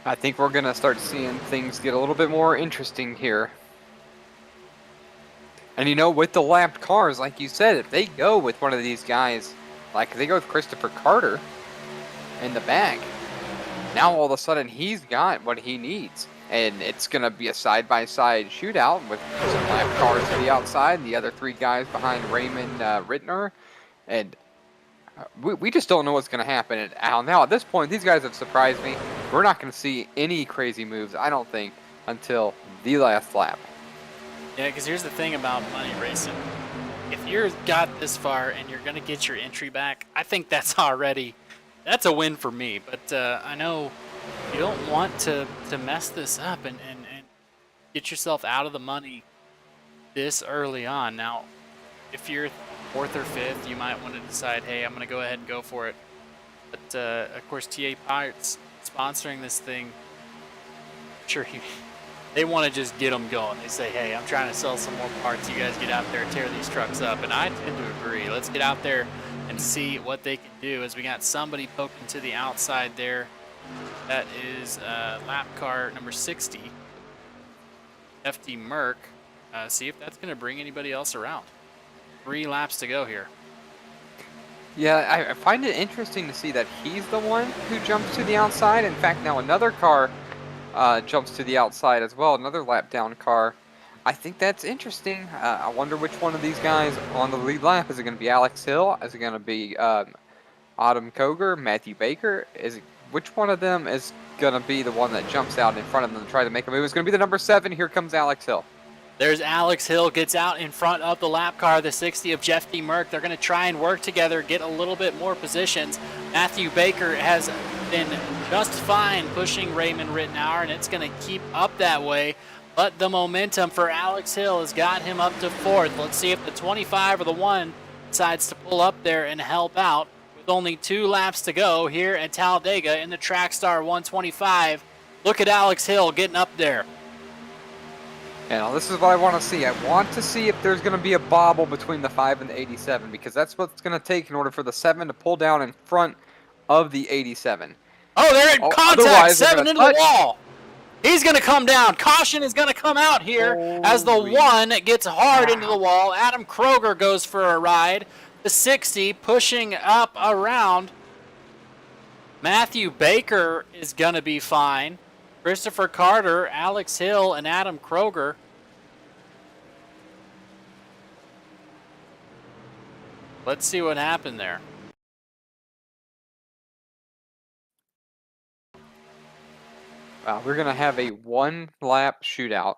I think we're going to start seeing things get a little bit more interesting here. And you know, with the lapped cars, like you said, if they go with one of these guys, like if they go with Christopher Carter in the back, now all of a sudden he's got what he needs. And it's going to be a side-by-side shootout with some lap cars to the outside and the other three guys behind Raymond Rittner. And we just don't know what's going to happen. And now at this point, these guys have surprised me. We're not going to see any crazy moves, I don't think, until the last lap. Yeah, because here's the thing about money racing. If you're got this far and you're going to get your entry back, I think that's a win for me. But I know you don't want to mess this up and get yourself out of the money this early on. Now, if you're fourth or fifth, you might want to decide, hey, I'm going to go ahead and go for it. But, of course, TA Pirates sponsoring this thing, sure, they want to just get them going. They say, hey, I'm trying to sell some more parts. You guys get out there and tear these trucks up. And I tend to agree. Let's get out there and see what they can do, as we got somebody poking to the outside there. That is lap car number 60, FD Merck. See if that's going to bring anybody else around. 3 laps to go here. Yeah, I find it interesting to see that he's the one who jumps to the outside. In fact, now another car jumps to the outside as well, another lap down car. I think that's interesting. I wonder which one of these guys on the lead lap. Is it going to be Alex Hill? Is it going to be Adam Koger, Matthew Baker? Which one of them is going to be the one that jumps out in front of them to try to make a move? It's going to be the number 7. Here comes Alex Hill. There's Alex Hill, gets out in front of the lap car, the 60 of Jeff Demerck. They're going to try and work together, get a little bit more positions. Matthew Baker has been just fine pushing Raymond Rittenauer, and it's going to keep up that way. But the momentum for Alex Hill has got him up to 4th. Let's see if the 25 or the 1 decides to pull up there and help out. With only 2 laps to go here at Talladega in the Trackstar 125. Look at Alex Hill getting up there. Yeah, this is what I want to see. I want to see if there's going to be a bobble between the 5 and the 87, because that's what it's going to take in order for the 7 to pull down in front of the 87. Oh, they're in contact. 7 into the wall. He's going to come down. Caution is going to come out here as the 1 gets hard into the wall. Adam Kroger goes for a ride. The 60 pushing up around. Matthew Baker is going to be fine. Christopher Carter, Alex Hill, and Adam Kroger. Let's see what happened there. We're going to have a 1-lap shootout.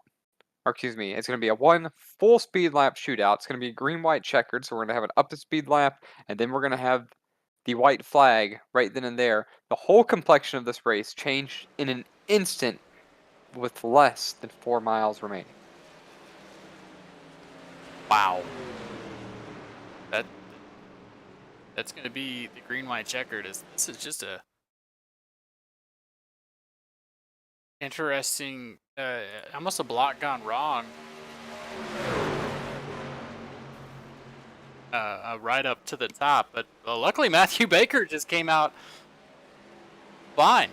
Or excuse me, it's going to be a 1 full-speed lap shootout. It's going to be green-white checkered, so we're going to have an up-to-speed lap, and then we're going to have the white flag right then and there. The whole complexion of this race changed in an instant with less than 4 miles remaining. Wow. That's going to be the green-white checkered. This is just a interesting, almost a block gone wrong. right up to the top. But luckily, Matthew Baker just came out fine.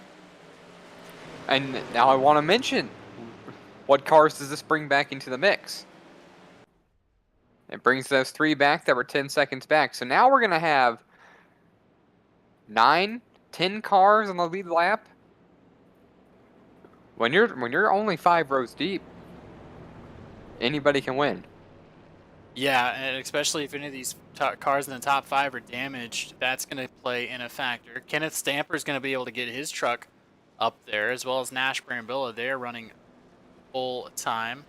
And now I want to mention, what cars does this bring back into the mix? It brings those 3 back that were 10 seconds back. So now we're going to have 9, 10 cars on the lead lap. When you're only 5 rows deep, anybody can win. Yeah, and especially if any of these cars in the top 5 are damaged, that's going to play in a factor. Kenneth Stamper is going to be able to get his truck up there, as well as Nash Brambilla. They're running full time.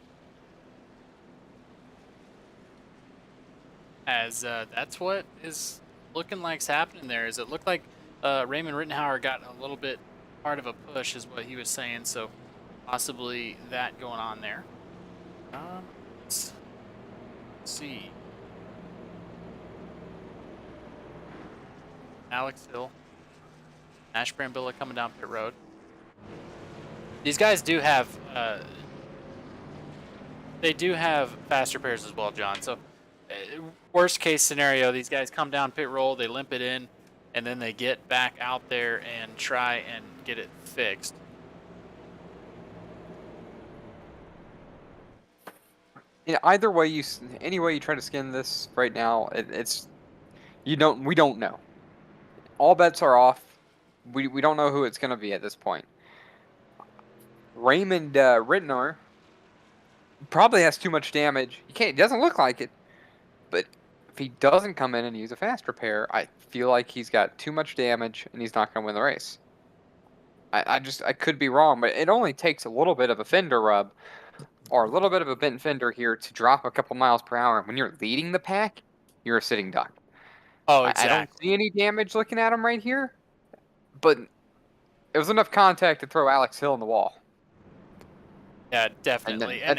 As that's what is looking like's happening there. Is it looked like Raymond Rittenhauer got a little bit part of a push, is what he was saying. So possibly that going on there. Let's see. Alex Hill, Nash Brambilla coming down pit road. These guys do have they do have faster pairs as well, John. So worst case scenario, these guys come down pit roll, they limp it in, and then they get back out there and try and get it fixed. Yeah, either way, any way you try to skin this right now, we don't know. All bets are off. We don't know who it's going to be at this point. Raymond Rittenhauer probably has too much damage. It doesn't look like it, but if he doesn't come in and use a fast repair, I feel like he's got too much damage and he's not going to win the race. I could be wrong, but it only takes a little bit of a fender rub or a little bit of a bent fender here to drop a couple miles per hour. When you're leading the pack, you're a sitting duck. Oh, exactly. I don't see any damage looking at him right here, but it was enough contact to throw Alex Hill in the wall. Yeah, definitely. And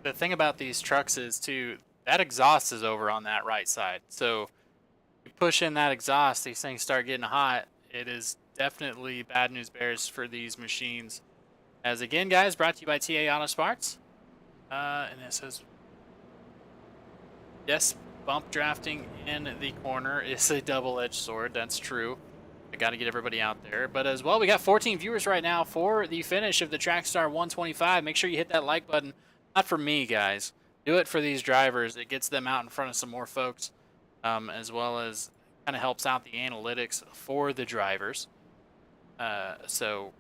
the thing about these trucks is too, that exhaust is over on that right side. So you push in that exhaust, these things start getting hot. It is definitely bad news bears for these machines. As again, guys, brought to you by TA Auto Parts. And it says, yes, bump drafting in the corner is a double-edged sword. That's true. I got to get everybody out there. But as well, we got 14 viewers right now for the finish of the Trackstar 125. Make sure you hit that like button. Not for me, guys. Do it for these drivers. It gets them out in front of some more folks, as well as kind of helps out the analytics for the drivers. So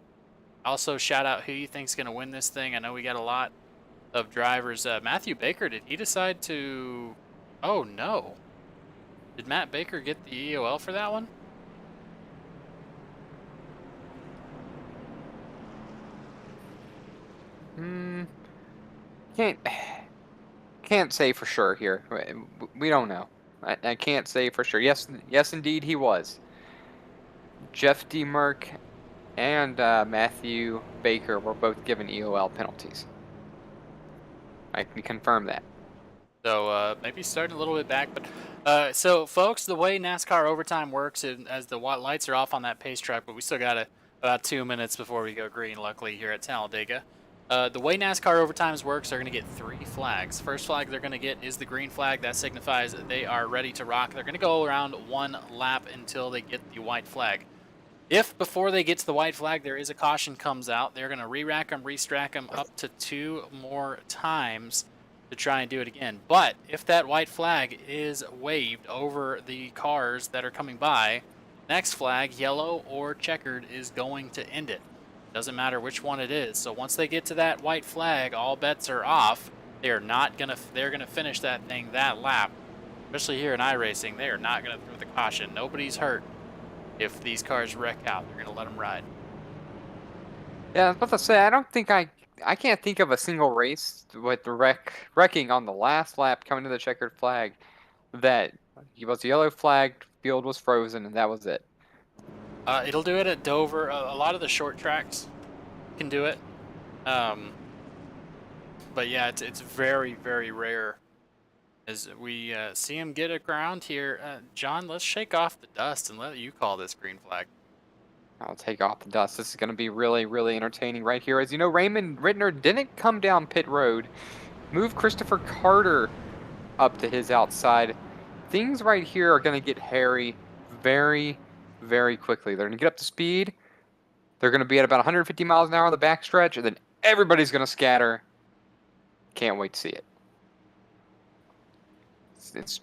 also shout out who you think's going to win this thing. I know we got a lot of drivers. Matthew Baker, did he decide to... Oh, no. Did Matt Baker get the EOL for that one? Can't say for sure here. We don't know. I can't say for sure. Yes, indeed, he was. Jeff DeMerck and Matthew Baker were both given EOL penalties. I can confirm that. So maybe starting a little bit back, but so folks, the way NASCAR overtime works, as the lights are off on that pace track, but we still got about 2 minutes before we go green. Luckily here at Talladega, the way NASCAR overtimes works, they're going to get 3 flags. First flag they're going to get is the green flag. That signifies that they are ready to rock. They're going to go around 1 lap until they get the white flag. If before they get to the white flag there is a caution comes out, they're going to re-rack them, re-strack them up to 2 more times to try and do it again. But if that white flag is waved over the cars that are coming by, next flag, yellow or checkered, is going to end it. Doesn't matter which one it is. So once they get to that white flag, all bets are off. They're gonna finish that thing that lap. Especially here in iRacing, they are not gonna throw the caution. Nobody's hurt. If these cars wreck out, they're gonna let them ride. Yeah, I was about to say, I can't think of a single race with the wrecking on the last lap coming to the checkered flag that was yellow flagged, field was frozen, and that was it. It'll do it at Dover. A lot of the short tracks can do it. But yeah, it's very, very rare as we see him get around here. John, let's shake off the dust and let you call this green flag. I'll take off the dust. This is going to be really, really entertaining right here. As you know, Raymond Rittenhauer didn't come down pit road. Move Christopher Carter up to his outside things right here are going to get hairy very, very quickly. They're going to get up to speed. They're going to be at about 150 miles an hour on the backstretch, and then everybody's going to scatter. Can't wait to see it. It's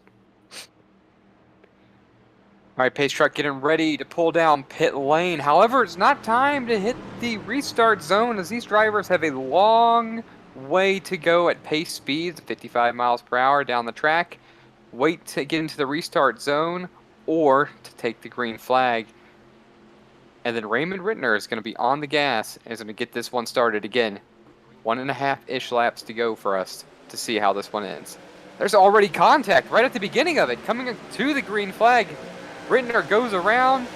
all right, pace truck getting ready to pull down pit lane. However, it's not time to hit the restart zone as these drivers have a long way to go at pace speeds, 55 miles per hour down the track. Wait to get into the restart zone or to take the green flag. And then Raymond Rittner is going to be on the gas and is going to get this one started again. 1.5-ish laps to go for us to see how this one ends. There's already contact right at the beginning of it, coming to the green flag. Rittner goes around,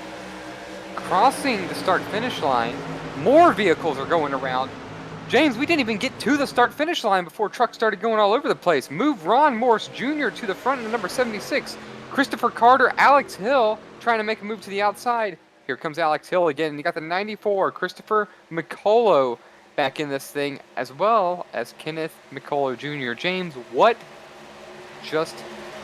crossing the start-finish line. More vehicles are going around. James, we didn't even get to the start-finish line before trucks started going all over the place. Move Ron Morse Jr. to the front in the number 76. Christopher Carter, Alex Hill trying to make a move to the outside. Here comes Alex Hill again. You got the 94, Christopher McCullough back in this thing, as well as Kenneth McCullough Jr. James, what just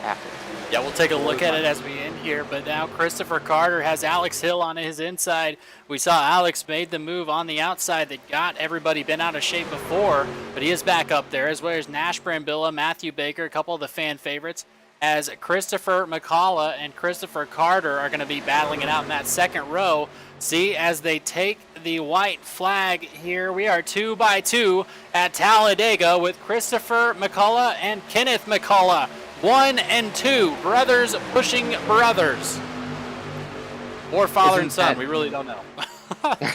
happened? Yeah, we'll take a look at it as we end here, but now Christopher Carter has Alex Hill on his inside. We saw Alex made the move on the outside that got everybody been out of shape before, but he is back up there, as well as Nash Brambilla, Matthew Baker, a couple of the fan favorites, as Christopher McCullough and Christopher Carter are going to be battling it out in that second row. See, as they take the white flag here, we are 2 by 2 at Talladega with Christopher McCullough and Kenneth McCullough. 1 and 2, brothers pushing brothers. Or father and son, we really don't know.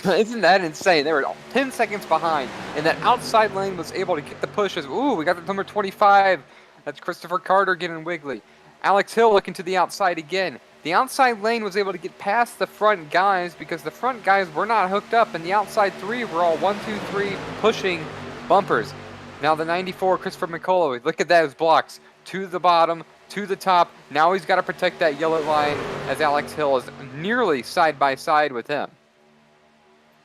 Isn't that insane? They were 10 seconds behind, and that outside lane was able to get the pushes. Ooh, we got the number 25. That's Christopher Carter getting wiggly. Alex Hill looking to the outside again. The outside lane was able to get past the front guys because the front guys were not hooked up, and the outside three were all 1, 2, 3 pushing bumpers. Now the 94, Christopher McCullough, look at those blocks. To the bottom, to the top. Now he's got to protect that yellow line as Alex Hill is nearly side by side with him.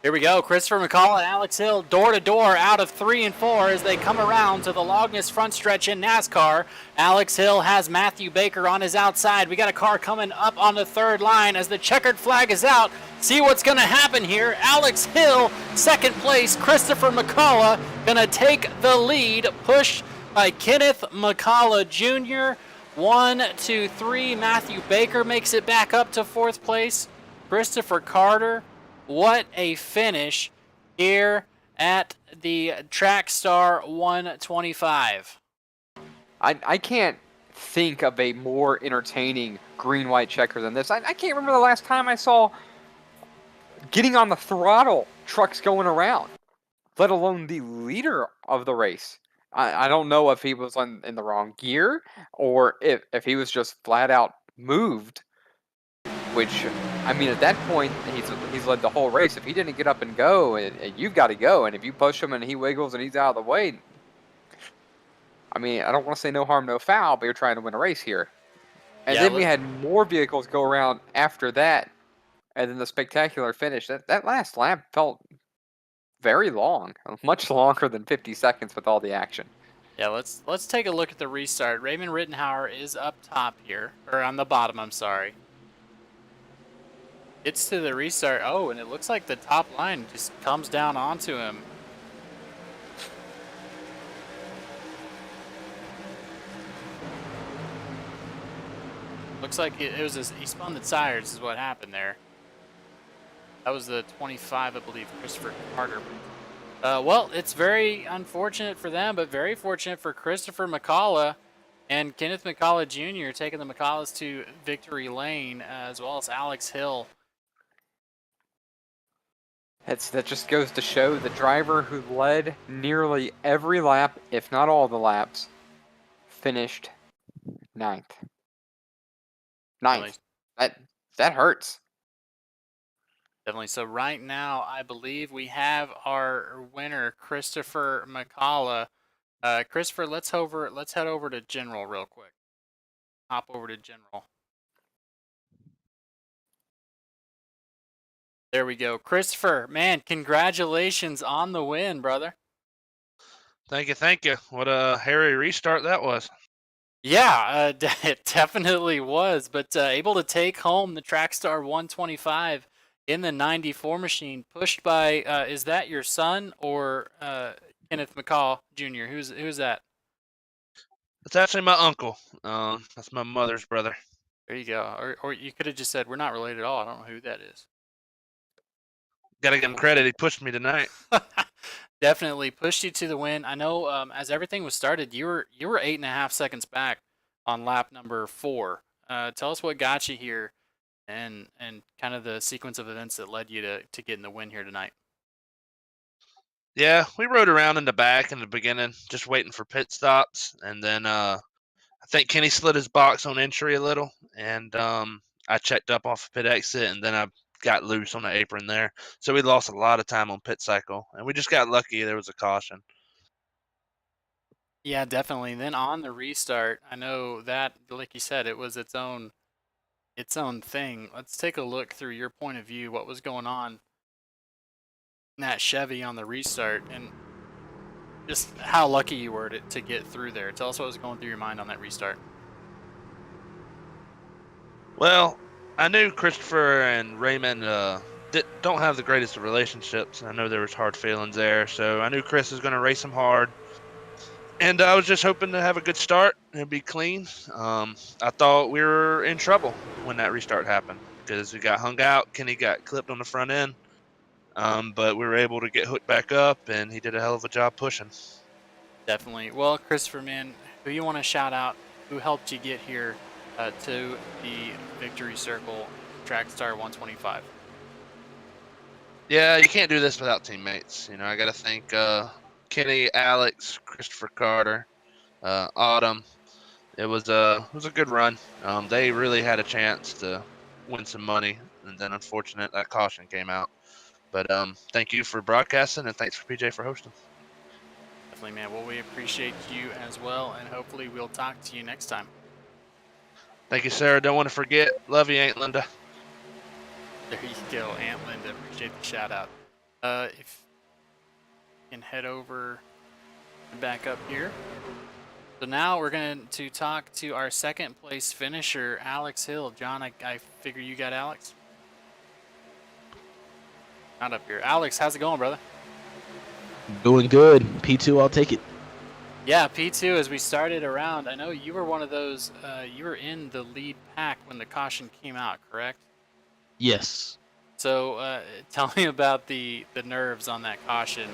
Here we go. Christopher McCullough and Alex Hill door to door out of 3 and 4 as they come around to the longest front stretch in NASCAR. Alex Hill has Matthew Baker on his outside. We got a car coming up on the third line as the checkered flag is out. See what's going to happen here. Alex Hill, second place. Christopher McCullough going to take the lead. Push by Kenneth McCullough Jr. 1, 2, 3. Matthew Baker makes it back up to fourth place. Christopher Carter. What a finish here at the Trackstar 125. I can't think of a more entertaining green-white checker than this. I can't remember the last time I saw getting on the throttle trucks going around, let alone the leader of the race. I don't know if he was in the wrong gear or if he was just flat out moved, which, I mean, at that point, he's led the whole race. If he didn't get up and go, and you've got to go, and if you push him and he wiggles and he's out of the way, I mean, I don't want to say no harm, no foul, but you're trying to win a race here. And then we had more vehicles go around after that, and then the spectacular finish. That last lap felt very long, much longer than 50 seconds with all the action. Yeah, let's take a look at the restart. Raymond Rittenhauer is up top here, or on the bottom, I'm sorry. It's to the restart. Oh, and it looks like the top line just comes down onto him. Looks like he spun the tires is what happened there. That was the 25, I believe, Christopher Carter. Well, it's very unfortunate for them, but very fortunate for Christopher McCullough and Kenneth McCullough Jr. taking the McCulloughs to victory lane, as well as Alex Hill. That just goes to show the driver who led nearly every lap, if not all the laps, finished ninth. Ninth. That hurts. Definitely. So right now, I believe we have our winner, Christopher McCullough. Christopher, let's head over to General real quick. Hop over to General. There we go. Christopher, man, congratulations on the win, brother. Thank you. What a hairy restart that was. Yeah, it definitely was, but able to take home the Trackstar 125 in the 94 machine, pushed by, is that your son or Kenneth McCall Jr.? Who's that? It's actually my uncle. That's my mother's brother. There you go. Or you could have just said, we're not related at all. I don't know who that is. Gotta give him credit. He pushed me tonight. Definitely pushed you to the win. I know as everything was started, you were 8.5 seconds back on lap number 4. Tell us what got you here and kind of the sequence of events that led you to getting the win here tonight. Yeah, we rode around in the back in the beginning, just waiting for pit stops, and then I think Kenny slid his box on entry a little, and I checked up off pit exit, and then I got loose on the apron there. So we lost a lot of time on pit cycle, and we just got lucky. There was a caution. Yeah, definitely. Then on the restart, I know that, like you said, it was its own thing. Let's take a look through your point of view. What was going on in that Chevy on the restart, and just how lucky you were to get through there. Tell us what was going through your mind on that restart. Well, I knew Christopher and Raymond don't have the greatest of relationships. I know there was hard feelings there, so I knew Chris was going to race him hard. And I was just hoping to have a good start and be clean. I thought we were in trouble when that restart happened because we got hung out. Kenny got clipped on the front end, but we were able to get hooked back up, and he did a hell of a job pushing. Definitely. Well, Christopher, man, who you want to shout out? Who helped you get here to the victory circle, Trackstar 125? Yeah, you can't do this without teammates. You know, I got to thank Kenny, Alex, Christopher Carter, Autumn. It was a good run. They really had a chance to win some money, and then unfortunate that caution came out. But thank you for broadcasting, and thanks for PJ for hosting. Definitely, man. Well, we appreciate you as well, and hopefully we'll talk to you next time. Thank you, Sarah. Don't want to forget. Love you, Aunt Linda. There you go, Aunt Linda. Appreciate the shout out. If you can head over and back up here. So now we're going to talk to our second place finisher, Alex Hill. John, I figure you got Alex? Not up here. Alex, how's it going, brother? Doing good. P2, I'll take it. Yeah, P2, as we started around, I know you were one of those, you were in the lead pack when the caution came out, correct? Yes. So tell me about the nerves on that caution.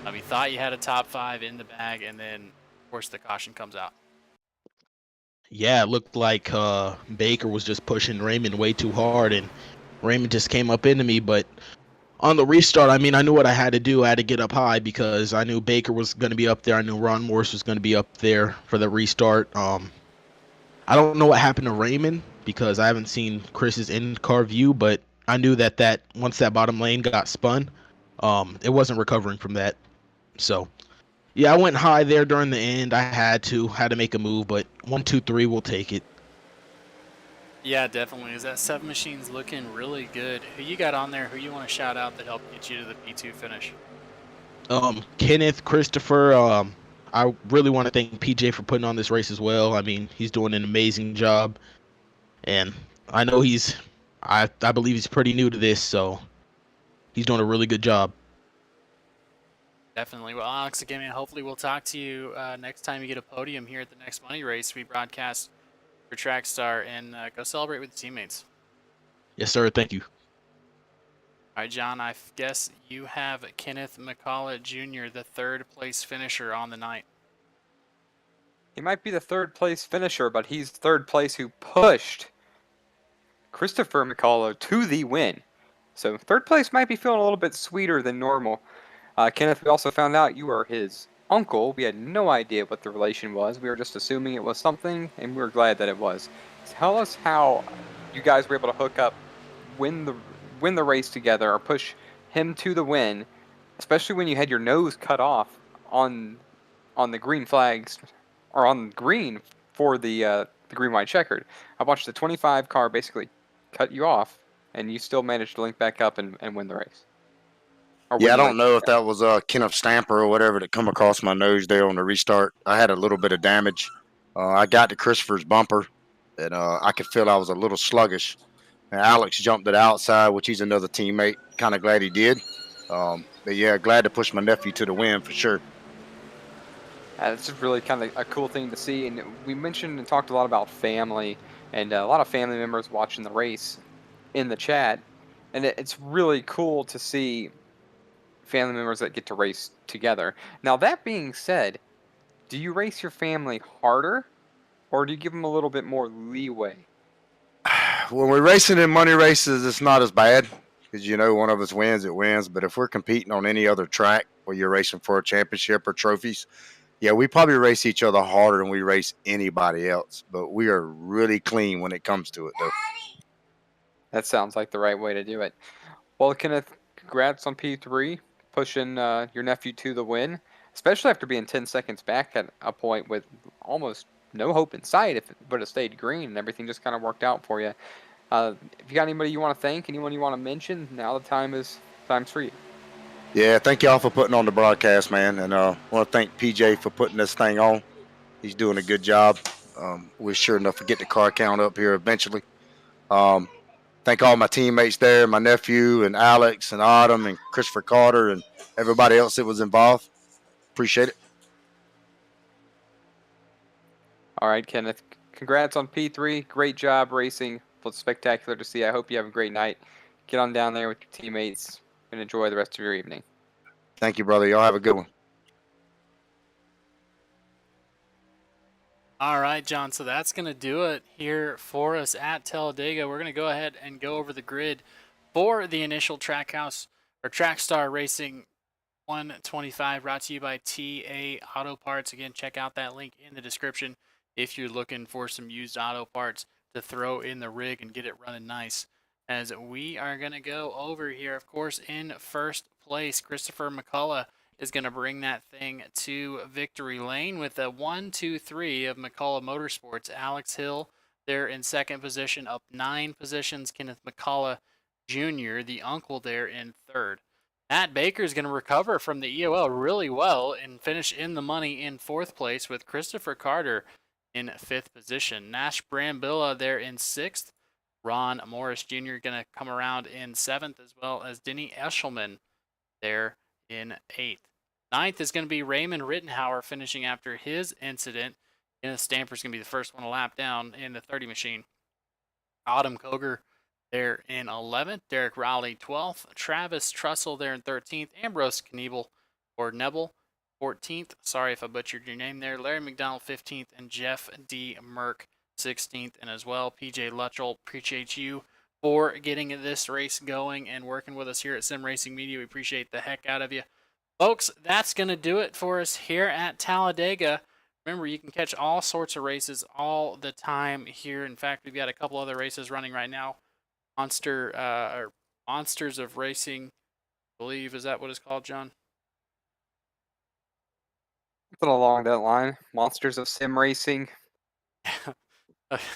You thought you had a top 5 in the bag, and then, of course, the caution comes out. Yeah, it looked like Baker was just pushing Raymond way too hard, and Raymond just came up into me. But on the restart, I mean, I knew what I had to do. I had to get up high because I knew Baker was going to be up there. I knew Ron Morris was going to be up there for the restart. I don't know what happened to Raymond because I haven't seen Chris's in-car view, but I knew that once that bottom lane got spun, it wasn't recovering from that. So, yeah, I went high there during the end. I had to make a move, but 1, 2, 3, we'll take it. Yeah, definitely. Is that 7 machine's looking really good? Who you got on there? Who you want to shout out that helped get you to the P2 finish? Kenneth, Christopher. I really want to thank PJ for putting on this race as well. I mean, he's doing an amazing job, and I know I believe he's pretty new to this, so he's doing a really good job. Definitely. Well, Alex, again, man, hopefully we'll talk to you next time you get a podium here at the next money race we broadcast for Trackstar, and go celebrate with the teammates. Yes, sir. Thank you. All right, John, I guess you have Kenneth McCullough Jr., the 3rd place finisher on the night. He might be the 3rd place finisher, but he's 3rd place who pushed Christopher McCullough to the win. So 3rd place might be feeling a little bit sweeter than normal. Kenneth, we also found out you are his uncle. We had no idea what the relation was. We were just assuming it was something, and we were glad that it was. Tell us how you guys were able to hook up, win the race together, or push him to the win, especially when you had your nose cut off on the green flags, or on green for the green white checkered. I watched the 25 car basically cut you off, and you still managed to link back up and win the race. Yeah, I don't know if that was Kenneth Stamper or whatever that come across my nose there on the restart. I had a little bit of damage, I got to Christopher's bumper, and I could feel I was a little sluggish. And Alex jumped to the outside, which he's another teammate. Kind of glad he did. But yeah, glad to push my nephew to the win for sure. It's just really kind of a cool thing to see. And we mentioned and talked a lot about family, and a lot of family members watching the race in the chat. And it's really cool to see family members that get to race together. Now, that being said, do you race your family harder, or do you give them a little bit more leeway? When we're racing in money races, it's not as bad because one of us wins, it wins. But if we're competing on any other track where you're racing for a championship or trophies, yeah, we probably race each other harder than we race anybody else. But we are really clean when it comes to it, though. That sounds like the right way to do it. Well, Kenneth, congrats on P3, pushing your nephew to the win, especially after being 10 seconds back at a point with almost no hope in sight if it would have stayed green and everything just kind of worked out for you. If you got anybody you want to thank, anyone you want to mention, now the time's for you. Yeah, thank y'all for putting on the broadcast, man. And I want to thank PJ for putting this thing on. He's doing a good job. We're sure enough to get the car count up here eventually. Thank all my teammates there, my nephew and Alex and Autumn and Christopher Carter and everybody else that was involved. Appreciate it. All right, Kenneth, congrats on P3. Great job racing. It was spectacular to see. I hope you have a great night. Get on down there with your teammates and enjoy the rest of your evening. Thank you, brother. Y'all have a good one. All right, John, so that's going to do it here for us at Talladega. We're going to go ahead and go over the grid for the initial Trackhouse or Trackstar Racing 125, brought to you by TA Auto Parts. Again, check out that link in the description if you're looking for some used auto parts to throw in the rig and get it running nice. As we are going to go over here, of course, in first place, Christopher McCullough is going to bring that thing to victory lane with a 1-2-3 of McCullough Motorsports. Alex Hill there in second position, up 9 positions. Kenneth McCullough Jr., the uncle, there in third. Matt Baker is going to recover from the EOL really well and finish in the money in fourth place with Christopher Carter in fifth position. Nash Brambilla there in sixth. Ron Morris Jr. going to come around in seventh, as well as Denny Eshelman there in eighth. Ninth is going to be Raymond Rittenhauer finishing after his incident. Kenneth Stamper's going to be the first one to lap down in the 30 machine. Autumn Koger there in 11th. Derek Rowley 12th. Travis Trussell there in 13th. Ambrose Kniebel or Nebel 14th. Sorry if I butchered your name there. Larry McDonald 15th. And Jeff D. Merck 16th. And as well, PJ Luttrell, appreciate you for getting this race going and working with us here at Sim Racing Media. We appreciate the heck out of you. Folks, that's going to do it for us here at Talladega. Remember, you can catch all sorts of races all the time here. In fact, we've got a couple other races running right now. Monsters of Racing, I believe. Is that what it's called, John? Something along that line. Monsters of Sim Racing.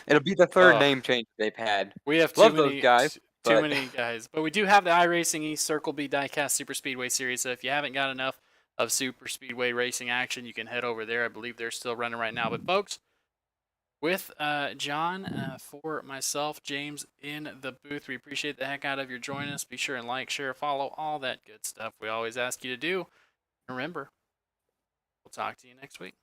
It'll be the third name change they've had. We have Love those guys. Too many guys. But we do have the iRacing East Circle B Diecast Super Speedway Series. So if you haven't got enough of Super Speedway racing action, you can head over there. I believe they're still running right now. But folks, with John, for myself, James in the booth, we appreciate the heck out of your joining us. Be sure and like, share, follow, all that good stuff we always ask you to do. And remember, we'll talk to you next week.